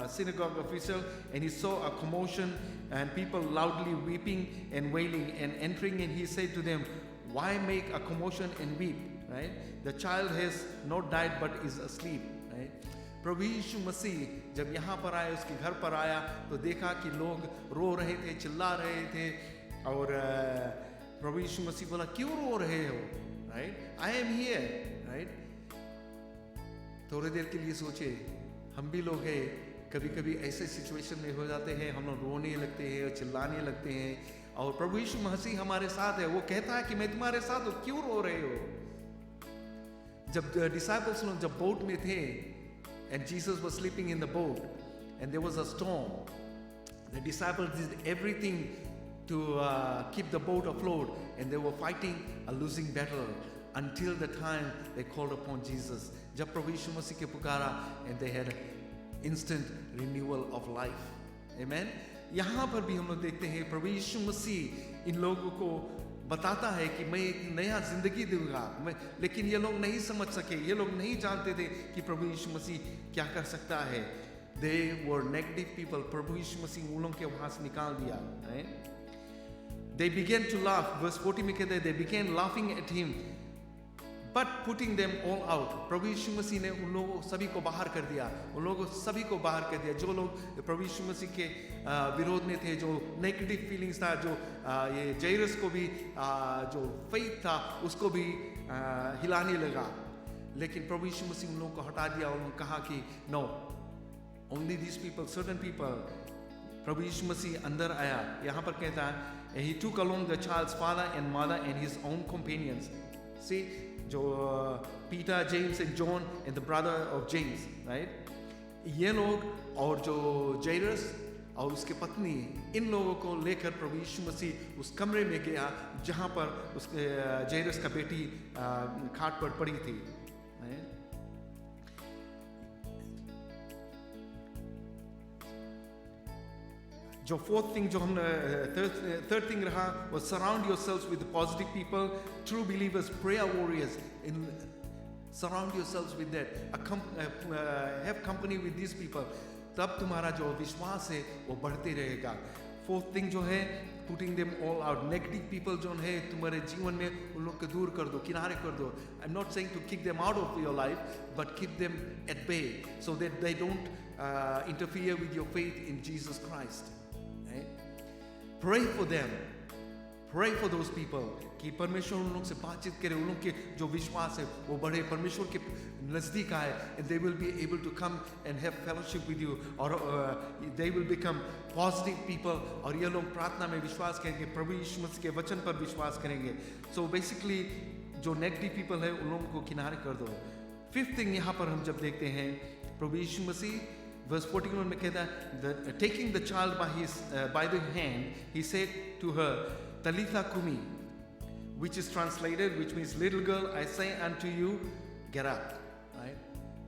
synagogue official, and he saw a commotion and people loudly weeping and wailing. And entering in, he said to them, why make a commotion and weep? Right? The child has not died but is asleep. Right? प्रभु यीशु मसीह जब यहाँ पर आए, उसके घर पर आया, तो देखा कि लोग रो रहे थे, चिल्ला रहे थे. और प्रभु यीशु मसीह बोला, क्यों रो रहे हो? Right? I am here. Right? थोड़ी देर के लिए सोचे, हम भी लोग हैं, कभी कभी ऐसे सिचुएशन में हो जाते हैं, हम लोग रोने लगते हैं और चिल्लाने लगते हैं. और प्रभु यीशु मसीह हमारे साथ है. वो कहता है कि मैं तुम्हारे साथ हूँ, क्यों रो रहे हो? जब डिसाइपल्स लोग जब बोट में थे, and Jesus was sleeping in the boat, and there was a storm, the disciples did everything to keep the boat afloat, and they were fighting a losing battle until the time they called upon Jesus. जब प्रभु यीशु मसीह के पुकारा, and they had instant renewal of life. Amen. यहाँ पर भी हम लोग देखते हैं प्रभु यीशु मसीह इन लोगों को बताता है कि मैं एक नया जिंदगी दूंगा. लेकिन ये लोग नहीं समझ सके, ये लोग नहीं जानते थे कि प्रभु यीशु मसीह क्या कर सकता है. They were negative people. प्रभु यीशु मसीह उन लोगों के वहां से निकाल दिया. They began to laugh. Verse 40 में कहते हैं, they began laughing at him, but putting them all out. प्रभु यीशु मसीह ने उन लोगों सभी को बाहर कर दिया. उन लोगों सभी को बाहर कर दिया जो लोग प्रभु यीशु मसीह के विरोध में थे, जो नेगेटिव फीलिंग्स था, जो ये जैरस को भी जो फेथ था उसको भी हिलाने लगा. लेकिन प्रभु यीशु मसीह उन लोगों को हटा दिया. उन्होंने कहा कि no, only these people, certain people. प्रभु यीशु मसीह अंदर आया. यहाँ पर कहता है, he took along the child's father and mother and his own companions. See, जो Peter, James and John and the brother of James, right? ये लोग और जो Jairus और उसके पत्नी इन लोगों को लेकर प्रभु यीशु मसीह उस कमरे में गया जहाँ पर उसके जैरस का बेटी खाट पर पड़ी थी। जो फोर्थ थिंग जो हम थर्ड थिंग रहा वो surround yourselves with positive people, true believers, prayer warriors. In surround yourselves with that, have company with this people, तब तुम्हारा जो विश्वास है वो बढ़ते रहेगा। फोर्थ थिंग जो है putting them all out, negative people जो है तुम्हारे जीवन में उन लोग को दूर कर दो, किनारे कर दो। I am not saying to kick them out of your life, but keep them at bay so that they don't interfere with your faith in Jesus Christ. Pray for them, pray for those people कि परमेश्वर उन लोग से बातचीत करे, उन लोग के जो विश्वास है वो बढ़े, परमेश्वर के नज़दीक आए, and they will be able to come and have fellowship with you, और they will become positive people, और ये लोग प्रार्थना में विश्वास करेंगे, प्रभु यीशु मसीह के वचन पर विश्वास करेंगे। So basically जो नेगेटिव पीपल है उन लोगों को किनारे कर दो। फिफ्थ थिंग यहाँ पर हम जब देखते हैं प्रभु यीशु मसीह Verse 41 में कहता है, taking the child by the hand, he said to her, Talitha Kumi, which is translated, which means little girl, I say unto you, get up. Right?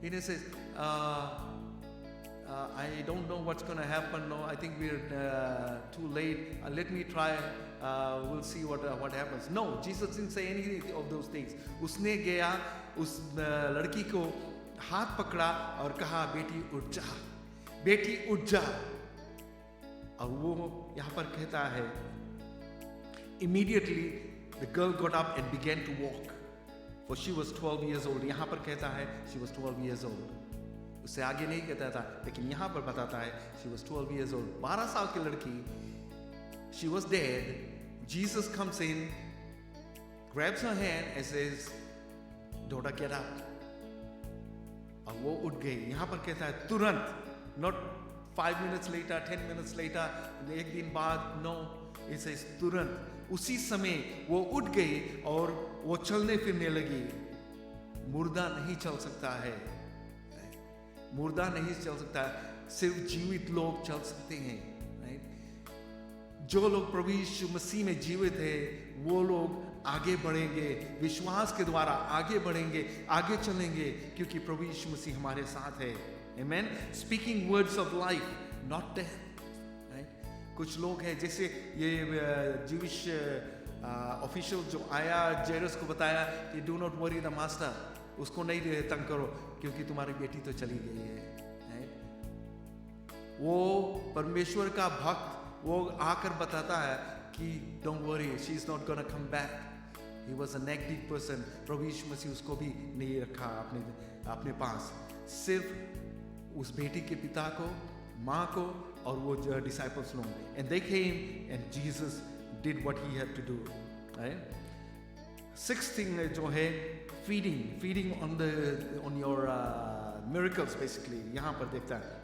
And he says, I don't know what's going to happen. No, I think we're too late. Let me try. We'll see what happens. No, Jesus didn't say any of those things. उसने गया उस लड़की को हाथ पकड़ा और कहा, बेटी उठ जा, बेटी उठ जा। और वो यहाँ पर कहता है, immediately the girl got up and began to walk, for she was 12 years old. यहाँ पर कहता है she was 12 years old. उससे आगे नहीं कहता था, लेकिन यहाँ पर बताता है she was 12 years old. 12 साल की लड़की, she was dead. Jesus comes in, grabs her hand and says, daughter, get up. और वो उठ गई। यहाँ पर कहता है तुरंत, not 5 minutes later, 10 minutes later, एक दिन बाद, no, it says तुरंत, उसी समय वो उठ गई और वो चलने फिरने लगी। मुर्दा नहीं चल सकता है, मुर्दा नहीं चल सकता, सिर्फ जीवित लोग चल सकते हैं। जो लोग प्रभु यीशु मसीह में जीवित है वो लोग आगे बढ़ेंगे, विश्वास के द्वारा आगे बढ़ेंगे, आगे चलेंगे, क्योंकि प्रभु यीशु मसीह हमारे साथ है। Amen. Speaking words of life, not death. Right? कुछ लोग हैं जैसे ये Jewish official जो आया जेरस को बताया कि do not worry the master, उसको नहीं तंग करो क्योंकि तुम्हारी बेटी तो चली गई है। Right? वो परमेश्वर का भक्त वो आकर बताता है कि don't worry, she is not gonna come back. He was a negative person. प्रभु यीशु मसीह उसको भी नहीं रखा अपने पास, सिर्फ उस बेटी के पिता को, माँ को और वो disciples लोग, and they came and Jesus did what he had to do. Right? Sixth thing जो है feeding on your miracles basically, यहाँ पर देखता है।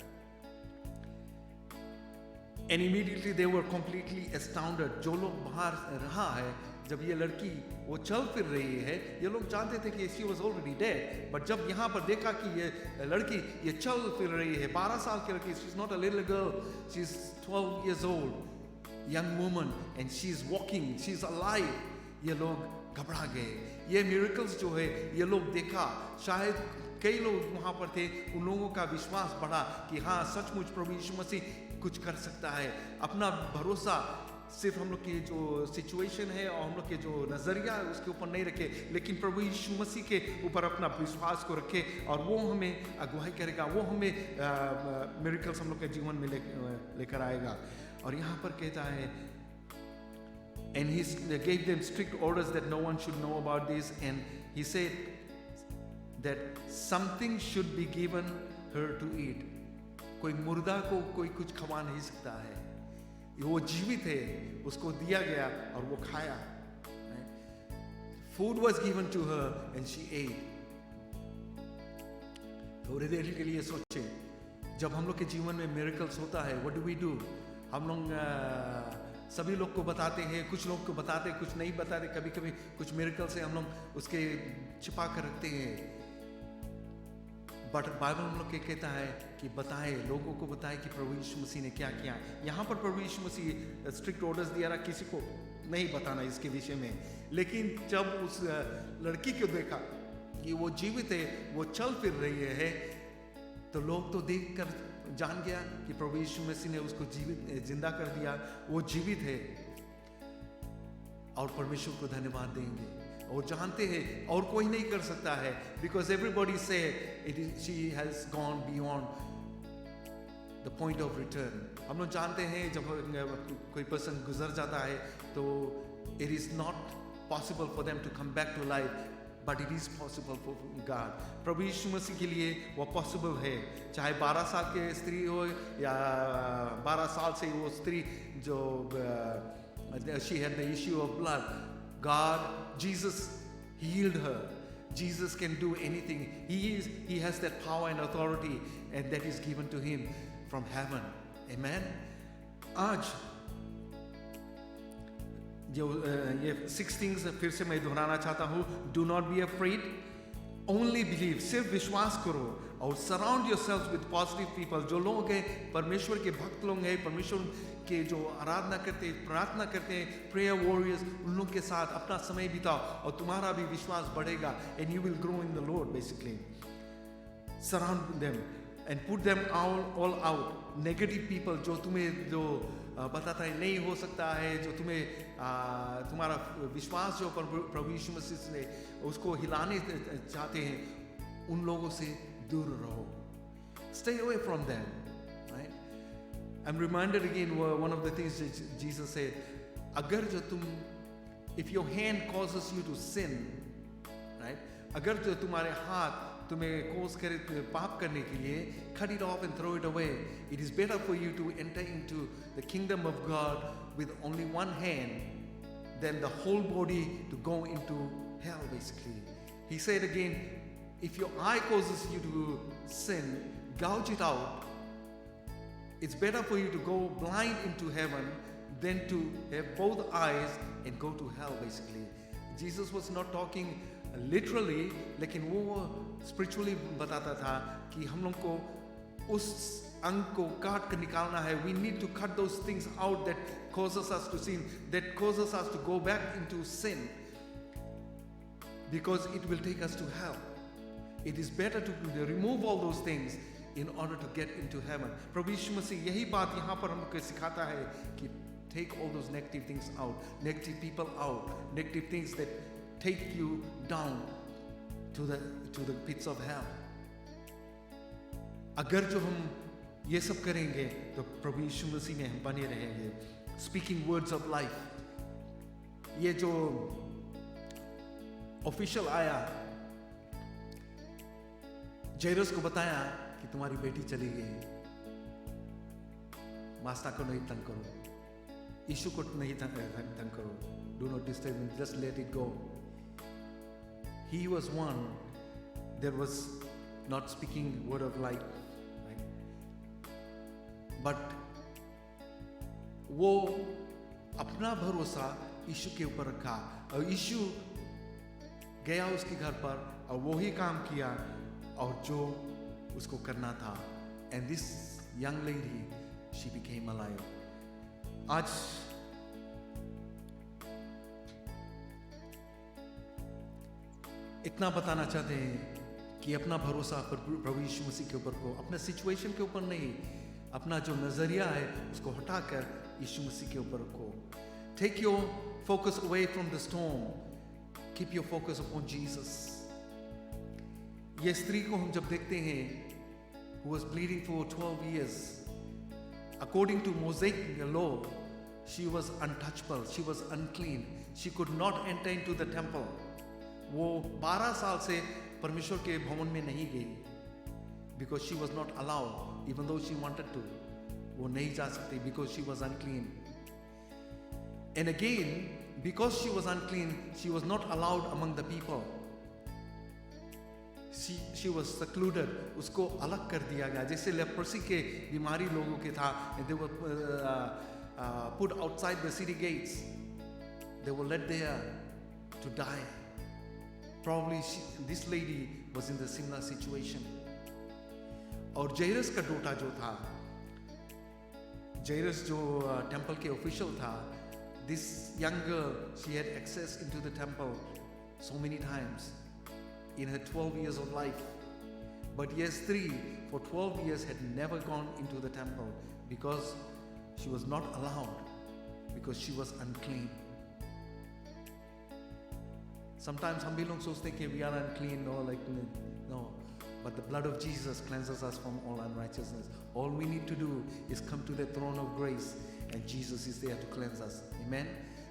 And immediately they were completely astounded. जो लोग बाहर रहा है, जब ये लड़की वो चल फिर रही है, ये लोग जानते थे कि she was already dead, but जब यहाँ पर देखा कि ये लड़की ये चल फिर रही है, 12 साल की लड़की, she's not a little girl, she's 12 years old, young woman, and she's walking, she's alive, ये लोग घबरा गए। ये miracles जो है ये लोग देखा, शायद कई लोग वहाँ पर थे, उन लोगों का विश्वास बढ़ा कि हाँ सचमुच प्रभु यीशु मसीह कुछ कर सकता है। अपना भरोसा सिर्फ हम लोग की जो सिचुएशन है और हम लोग के जो नज़रिया है उसके ऊपर नहीं रखे, लेकिन प्रभु यीशु मसीह के ऊपर अपना विश्वास को रखे और वो हमें अगुवाई करेगा, वो हमें मिरेकल्स हम लोग के जीवन में लेकर आएगा। और यहाँ पर कहता है, and he gave them strict orders that no one should know about this, and he said that something should be given her to eat. कोई मुर्दा को कोई कुछ खवा नहीं सकता है, वो जीवित है, उसको दिया गया और वो खाया। Food was given to her and she ate. थोड़ी देर के लिए सोचे, जब हम लोग के जीवन में मिरेकल्स होता है, what do we do? हम लोग सभी लोग को बताते हैं, कुछ लोग को बताते, कुछ नहीं बताते, कभी कभी कुछ मिरेकल्स है हम लोग उसके छिपा कर रखते हैं। बट बाइबल हम लोग के कहता है कि बताए, लोगों को बताए कि प्रभु यीशु मसीह ने क्या किया। यहाँ पर प्रभु यीशु मसीह स्ट्रिक्ट ऑर्डर्स दिया रहा, किसी को नहीं बताना इसके विषय में। लेकिन जब उस लड़की को देखा कि वो जीवित है, वो चल फिर रही है, तो लोग तो देख कर जान गया कि प्रभु यीशु मसीह ने उसको जिंदा कर दिया, वो जीवित है, और परमेश्वर को धन्यवाद देंगे। और जानते हैं और कोई नहीं कर सकता है, बिकॉज एवरीबॉडी से she has gone beyond the point of return. हम लोग जानते हैं जब कोई पर्सन गुजर जाता है तो it is not possible for them to come back to life, but it is possible for God. प्रभु यीशु मसीह के लिए वो पॉसिबल है, चाहे 12 साल के स्त्री हो या 12 साल से वो स्त्री जो she had the issue of blood. God, Jesus healed her. Jesus can do anything. He has that power and authority, and that is given to him from heaven. Amen. आज जो ये 6 things फिर से मैं दोहराना चाहता हूँ। Do not be afraid. Only believe. सिर्फ विश्वास करो और surround yourself with positive people. जो लोग हैं परमेश्वर के भक्त लोग हैं, परमेश्वर के जो आराधना करते हैं, प्रार्थना करते हैं, प्रेयर वॉरियर्स, उन लोग के साथ अपना समय बिताओ और तुम्हारा भी विश्वास बढ़ेगा, and you will grow in the Lord. Basically surround them and put them all out. Negative people जो तुम्हें जो बताता है नहीं हो सकता है, जो तुम्हें तुम्हारा विश्वास जो प्रभु यीशु मसीह ने उसको हिलाने चाहते हैं, उन लोगों से दूर रहो। Stay away from them, right? I'm reminded again one of the things that Jesus said. अगर जो तुम, if your hand causes you to sin, right? अगर जो तुम्हारे हाथ तुम्हें cause करे पाप करने के लिए, cut it off and throw it away. It is better for you to enter into the kingdom of God with only one hand than the whole body to go into hell, basically. He said again, if your eye causes you to sin, gouge it out. It's better for you to go blind into heaven than to have both eyes and go to hell, basically. Jesus was not talking literally, लेकिन वो spiritually बताता था कि हम लोग को उस अंग को काट कर निकालना है. We need to cut those things out that causes us to sin, that causes us to go back into sin, because it will take us to hell. It is better to remove all those things in order to get into heaven. प्रभु यीशु मसीह यही बात यहाँ पर हमको सिखाता है कि take all those negative things out, negative people out, negative things that take you down to the pits of hell. अगर जो हम ये सब करेंगे तो प्रभु यीशु मसीह में हम बने रहेंगे. Speaking words of life. ये जो ऑफिशियल आया, जेरस को बताया कि तुम्हारी बेटी चली गई, मास्टर को नहीं तंग करो, यीशु को नहीं तंग करो, do not disturb him, just let it go. He was one that was not speaking word of life, right? But वो अपना भरोसा यीशु के ऊपर रखा और यीशु गया उसके घर पर और वो ही काम किया और जो उसको करना था. And this young lady, she became alive. आज इतना बताना चाहते हैं कि अपना भरोसा प्रभु यीशु मसीह के ऊपर को, अपने सिचुएशन के ऊपर नहीं, अपना जो नजरिया है उसको हटाकर यीशु मसीह के ऊपर को. Take your focus away from the storm. Keep your focus upon Jesus. ये स्त्री को हम जब देखते हैं, who was bleeding for 12 years, according to Mosaic law, she was untouchable, she was unclean, she could not enter into the temple. वो 12 साल से परमेश्वर के भवन में नहीं गई, because she was not allowed, even though she wanted to. वो नहीं जा सकती because she was unclean. And again, because she was unclean, she was not allowed among the people. She was secluded. उसको अलग कर दिया गया, जैसे लेप्रोसी के बीमारी लोगों के था. They were put outside the city gates. They were led there to die. Probably this lady was in the similar situation. और जैरस का डोटा जो था, जैरस जो टेम्पल के ऑफिशियल था, this young girl, she had access into the temple so many times in her 12 years of life. But Esther, for 12 years, had never gone into the temple because she was not allowed, because she was unclean. Sometimes हम भी लोग सोचते हैं कि we are unclean, no. But the blood of Jesus cleanses us from all unrighteousness. All we need to do is come to the throne of grace, and Jesus is there to cleanse us. Amen.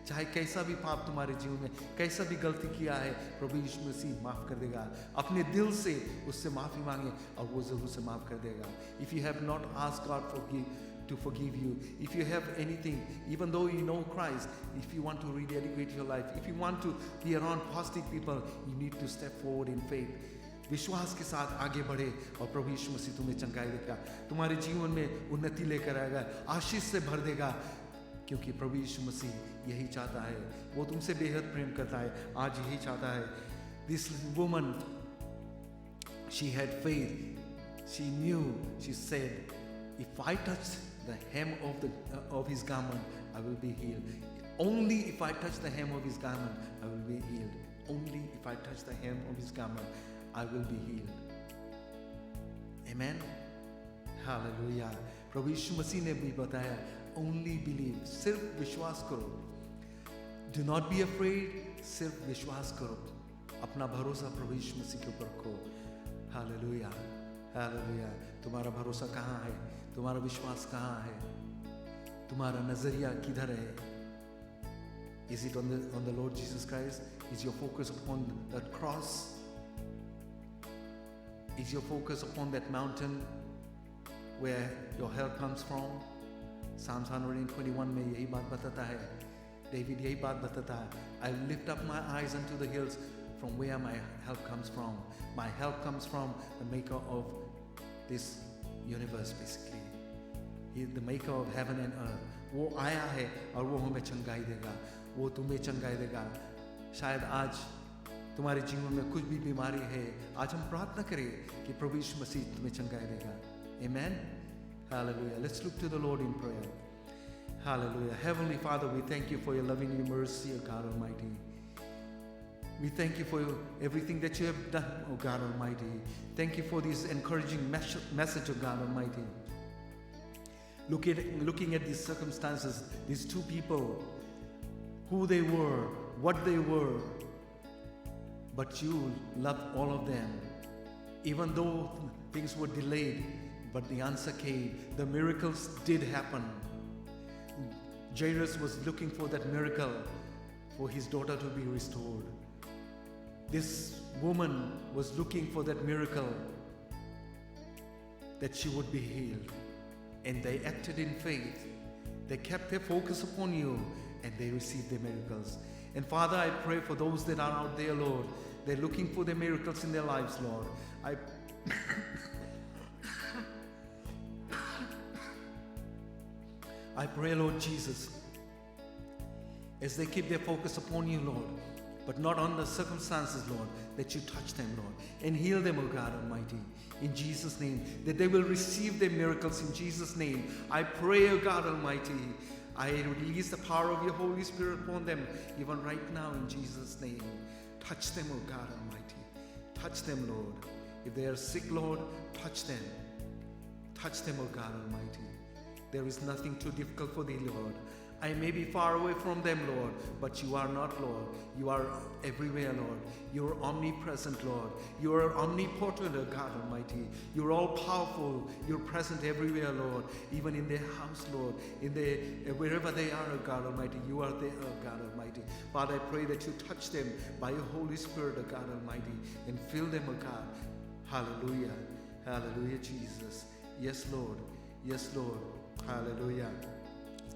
चाहे कैसा भी पाप तुम्हारे जीवन में, कैसा भी गलती किया है, प्रभु यीशु मसीह माफ कर देगा. अपने दिल से उससे माफी मांगे और वो जरूर से माफ कर देगा. If you have not asked God to forgive you, if you have anything, even though you know Christ, if you want to rededicate your life, if you want to be around positive people, you need to step forward in faith. विश्वास के साथ आगे बढ़े और प्रभु यीशु मसीह तुम्हें चंगाई देगा, तुम्हारे जीवन में उन्नति लेकर आएगा, आशीष से भर देगा, क्योंकि प्रभु यीशु मसीह यही चाहता है. वो तुमसे बेहद प्रेम करता है, आज यही चाहता है. This woman, she had faith. She knew, she said, if I touch the hem of his garment, I will be healed. Only if I touch the hem of his garment, I will be healed. Only if I touch the hem of his garment, I will be healed. Amen. Hallelujah. प्रभु यीशु मसीह ने भी बताया, only believe, सिर्फ विश्वास करो. Do not be afraid, सिर्फ विश्वास करो. अपना भरोसा प्रभु यीशु मसीह के ऊपर रखो. Hallelujah, hallelujah. तुम्हारा भरोसा कहाँ है? तुम्हारा विश्वास कहाँ है? तुम्हारा नजरिया किधर है? Is it on the Lord Jesus Christ? Is your focus upon that cross? Is your focus upon that mountain where your help comes from? Psalms 121 में यही बात बताता है. David यही बात बताता है. I lift up my eyes unto the hills, from where my help comes from. My help comes from the maker of this universe, basically. He is the maker of heaven and earth. वो आया है और वो हमें चंगाई देगा, वो तुम्हें चंगाई देगा. शायद आज तुम्हारे जीवन में कुछ भी बीमारी है, आज हम प्रार्थना करें कि प्रभु यीशु मसीह तुम्हें चंगाई देगा. Amen. Hallelujah. Let's look to the Lord in prayer. Hallelujah. Heavenly Father, we thank you for your loving and mercy, O God Almighty. We thank you for everything that you have done, O God Almighty. Thank you for this encouraging message, O God Almighty. Looking at these circumstances, these two people, who they were, what they were, but you loved all of them. Even though things were delayed, but the answer came. The miracles did happen. Jairus was looking for that miracle for his daughter to be restored. This woman was looking for that miracle that she would be healed. And they acted in faith. They kept their focus upon you and they received their miracles. And Father, I pray for those that are out there, Lord. They're looking for the miracles in their lives, Lord. I pray, Lord Jesus, as they keep their focus upon you, Lord, but not on the circumstances, Lord, that you touch them, Lord, and heal them, O God Almighty, in Jesus' name, that they will receive their miracles in Jesus' name. I pray, O God Almighty, I release the power of your Holy Spirit upon them, even right now, in Jesus' name. Touch them, O God Almighty. Touch them, Lord. If they are sick, Lord, touch them. Touch them, O God Almighty. There is nothing too difficult for thee, Lord. I may be far away from them, Lord, but you are not, Lord. You are everywhere, Lord. You are omnipresent, Lord. You are omnipotent, O God Almighty. You are all powerful. You're present everywhere, Lord. Even in their house, Lord. Wherever they are, O God Almighty, you are there, O God Almighty. Father, I pray that you touch them by your Holy Spirit, O God Almighty, and fill them, O God. Hallelujah. Hallelujah, Jesus. Yes, Lord. Yes, Lord. Hallelujah.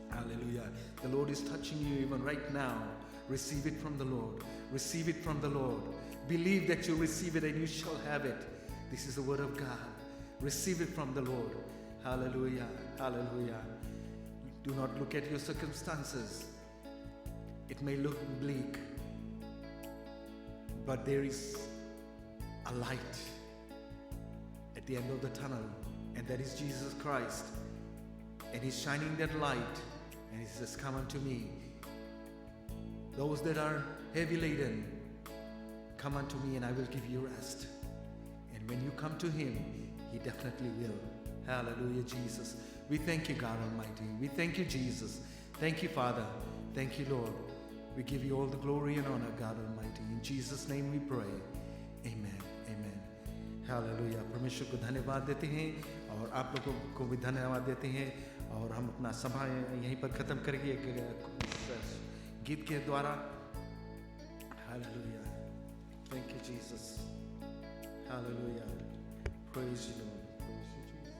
Hallelujah. The Lord is touching you even right now. Receive it from the Lord. Receive it from the Lord. Believe that you receive it and you shall have it. This is the word of God. Receive it from the Lord. Hallelujah. Hallelujah. Do not look at your circumstances. It may look bleak, but there is a light at the end of the tunnel. and that is Jesus Christ. And He's shining that light, and He says, come unto me. Those that are heavy laden, come unto me and I will give you rest. And when you come to Him, He definitely will. Hallelujah, Jesus. We thank you, God Almighty. We thank you, Jesus. Thank you, Father. Thank you, Lord. We give you all the glory and honor, God Almighty. In Jesus' name we pray. Amen. Amen. Hallelujah. परमेश्वर को धन्यवाद देते हैं और आप लोगों को भी धन्यवाद देते हैं। और हम अपना सभा यहीं पर ख़त्म करेंगे एक गीत के द्वारा। Hallelujah. Thank you, Jesus. Hallelujah. Praise you, Lord. Praise you, Jesus.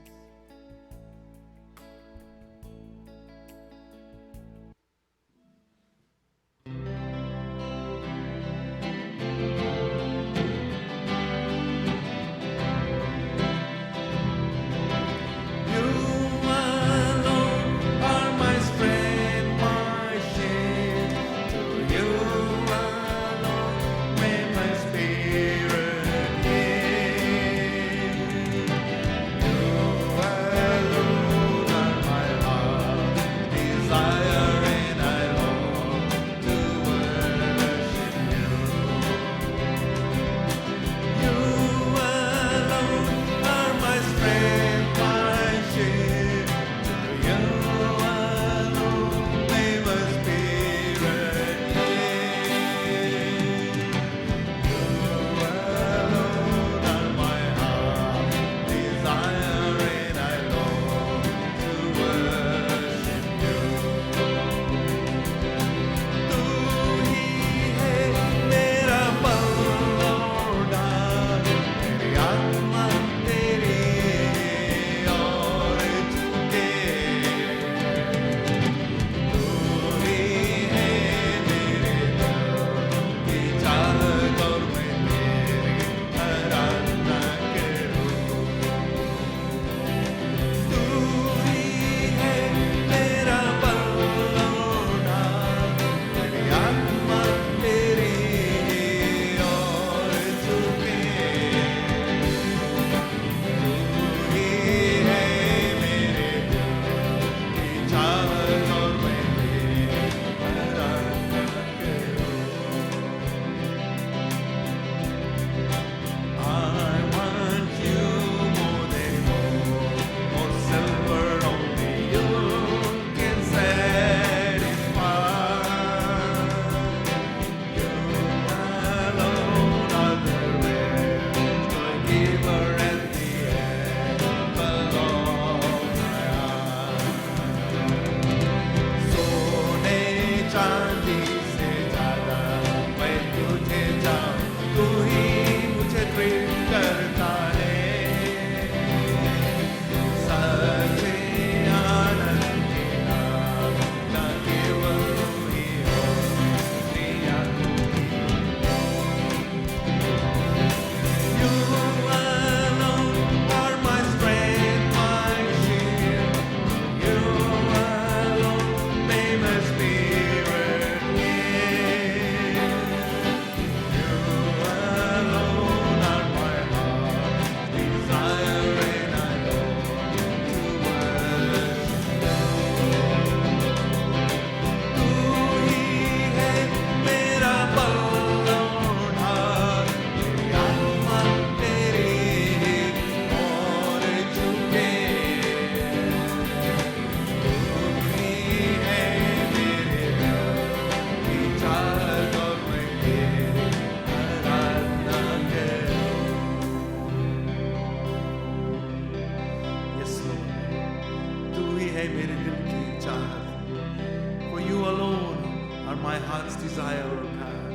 My heart's desire, oh God.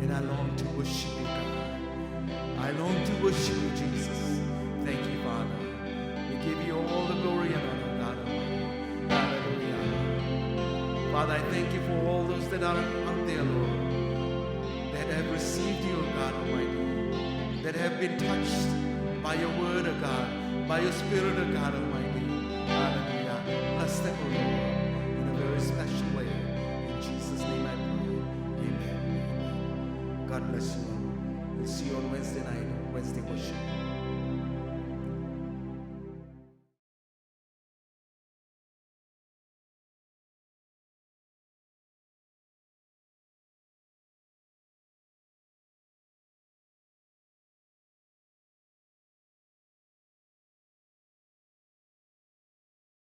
And I long to worship you, God. I long to worship you, Jesus. Thank you, Father. We give you all the glory and honor, God Almighty. Hallelujah. Father, I thank you for all those that are out there, Lord, that have received you, oh God Almighty, that have been touched by your word, oh God, by your spirit, oh God Almighty. Hallelujah. Bless them, oh Lord, in a very special way. God bless you all. We'll see you on Wednesday night, Wednesday worship.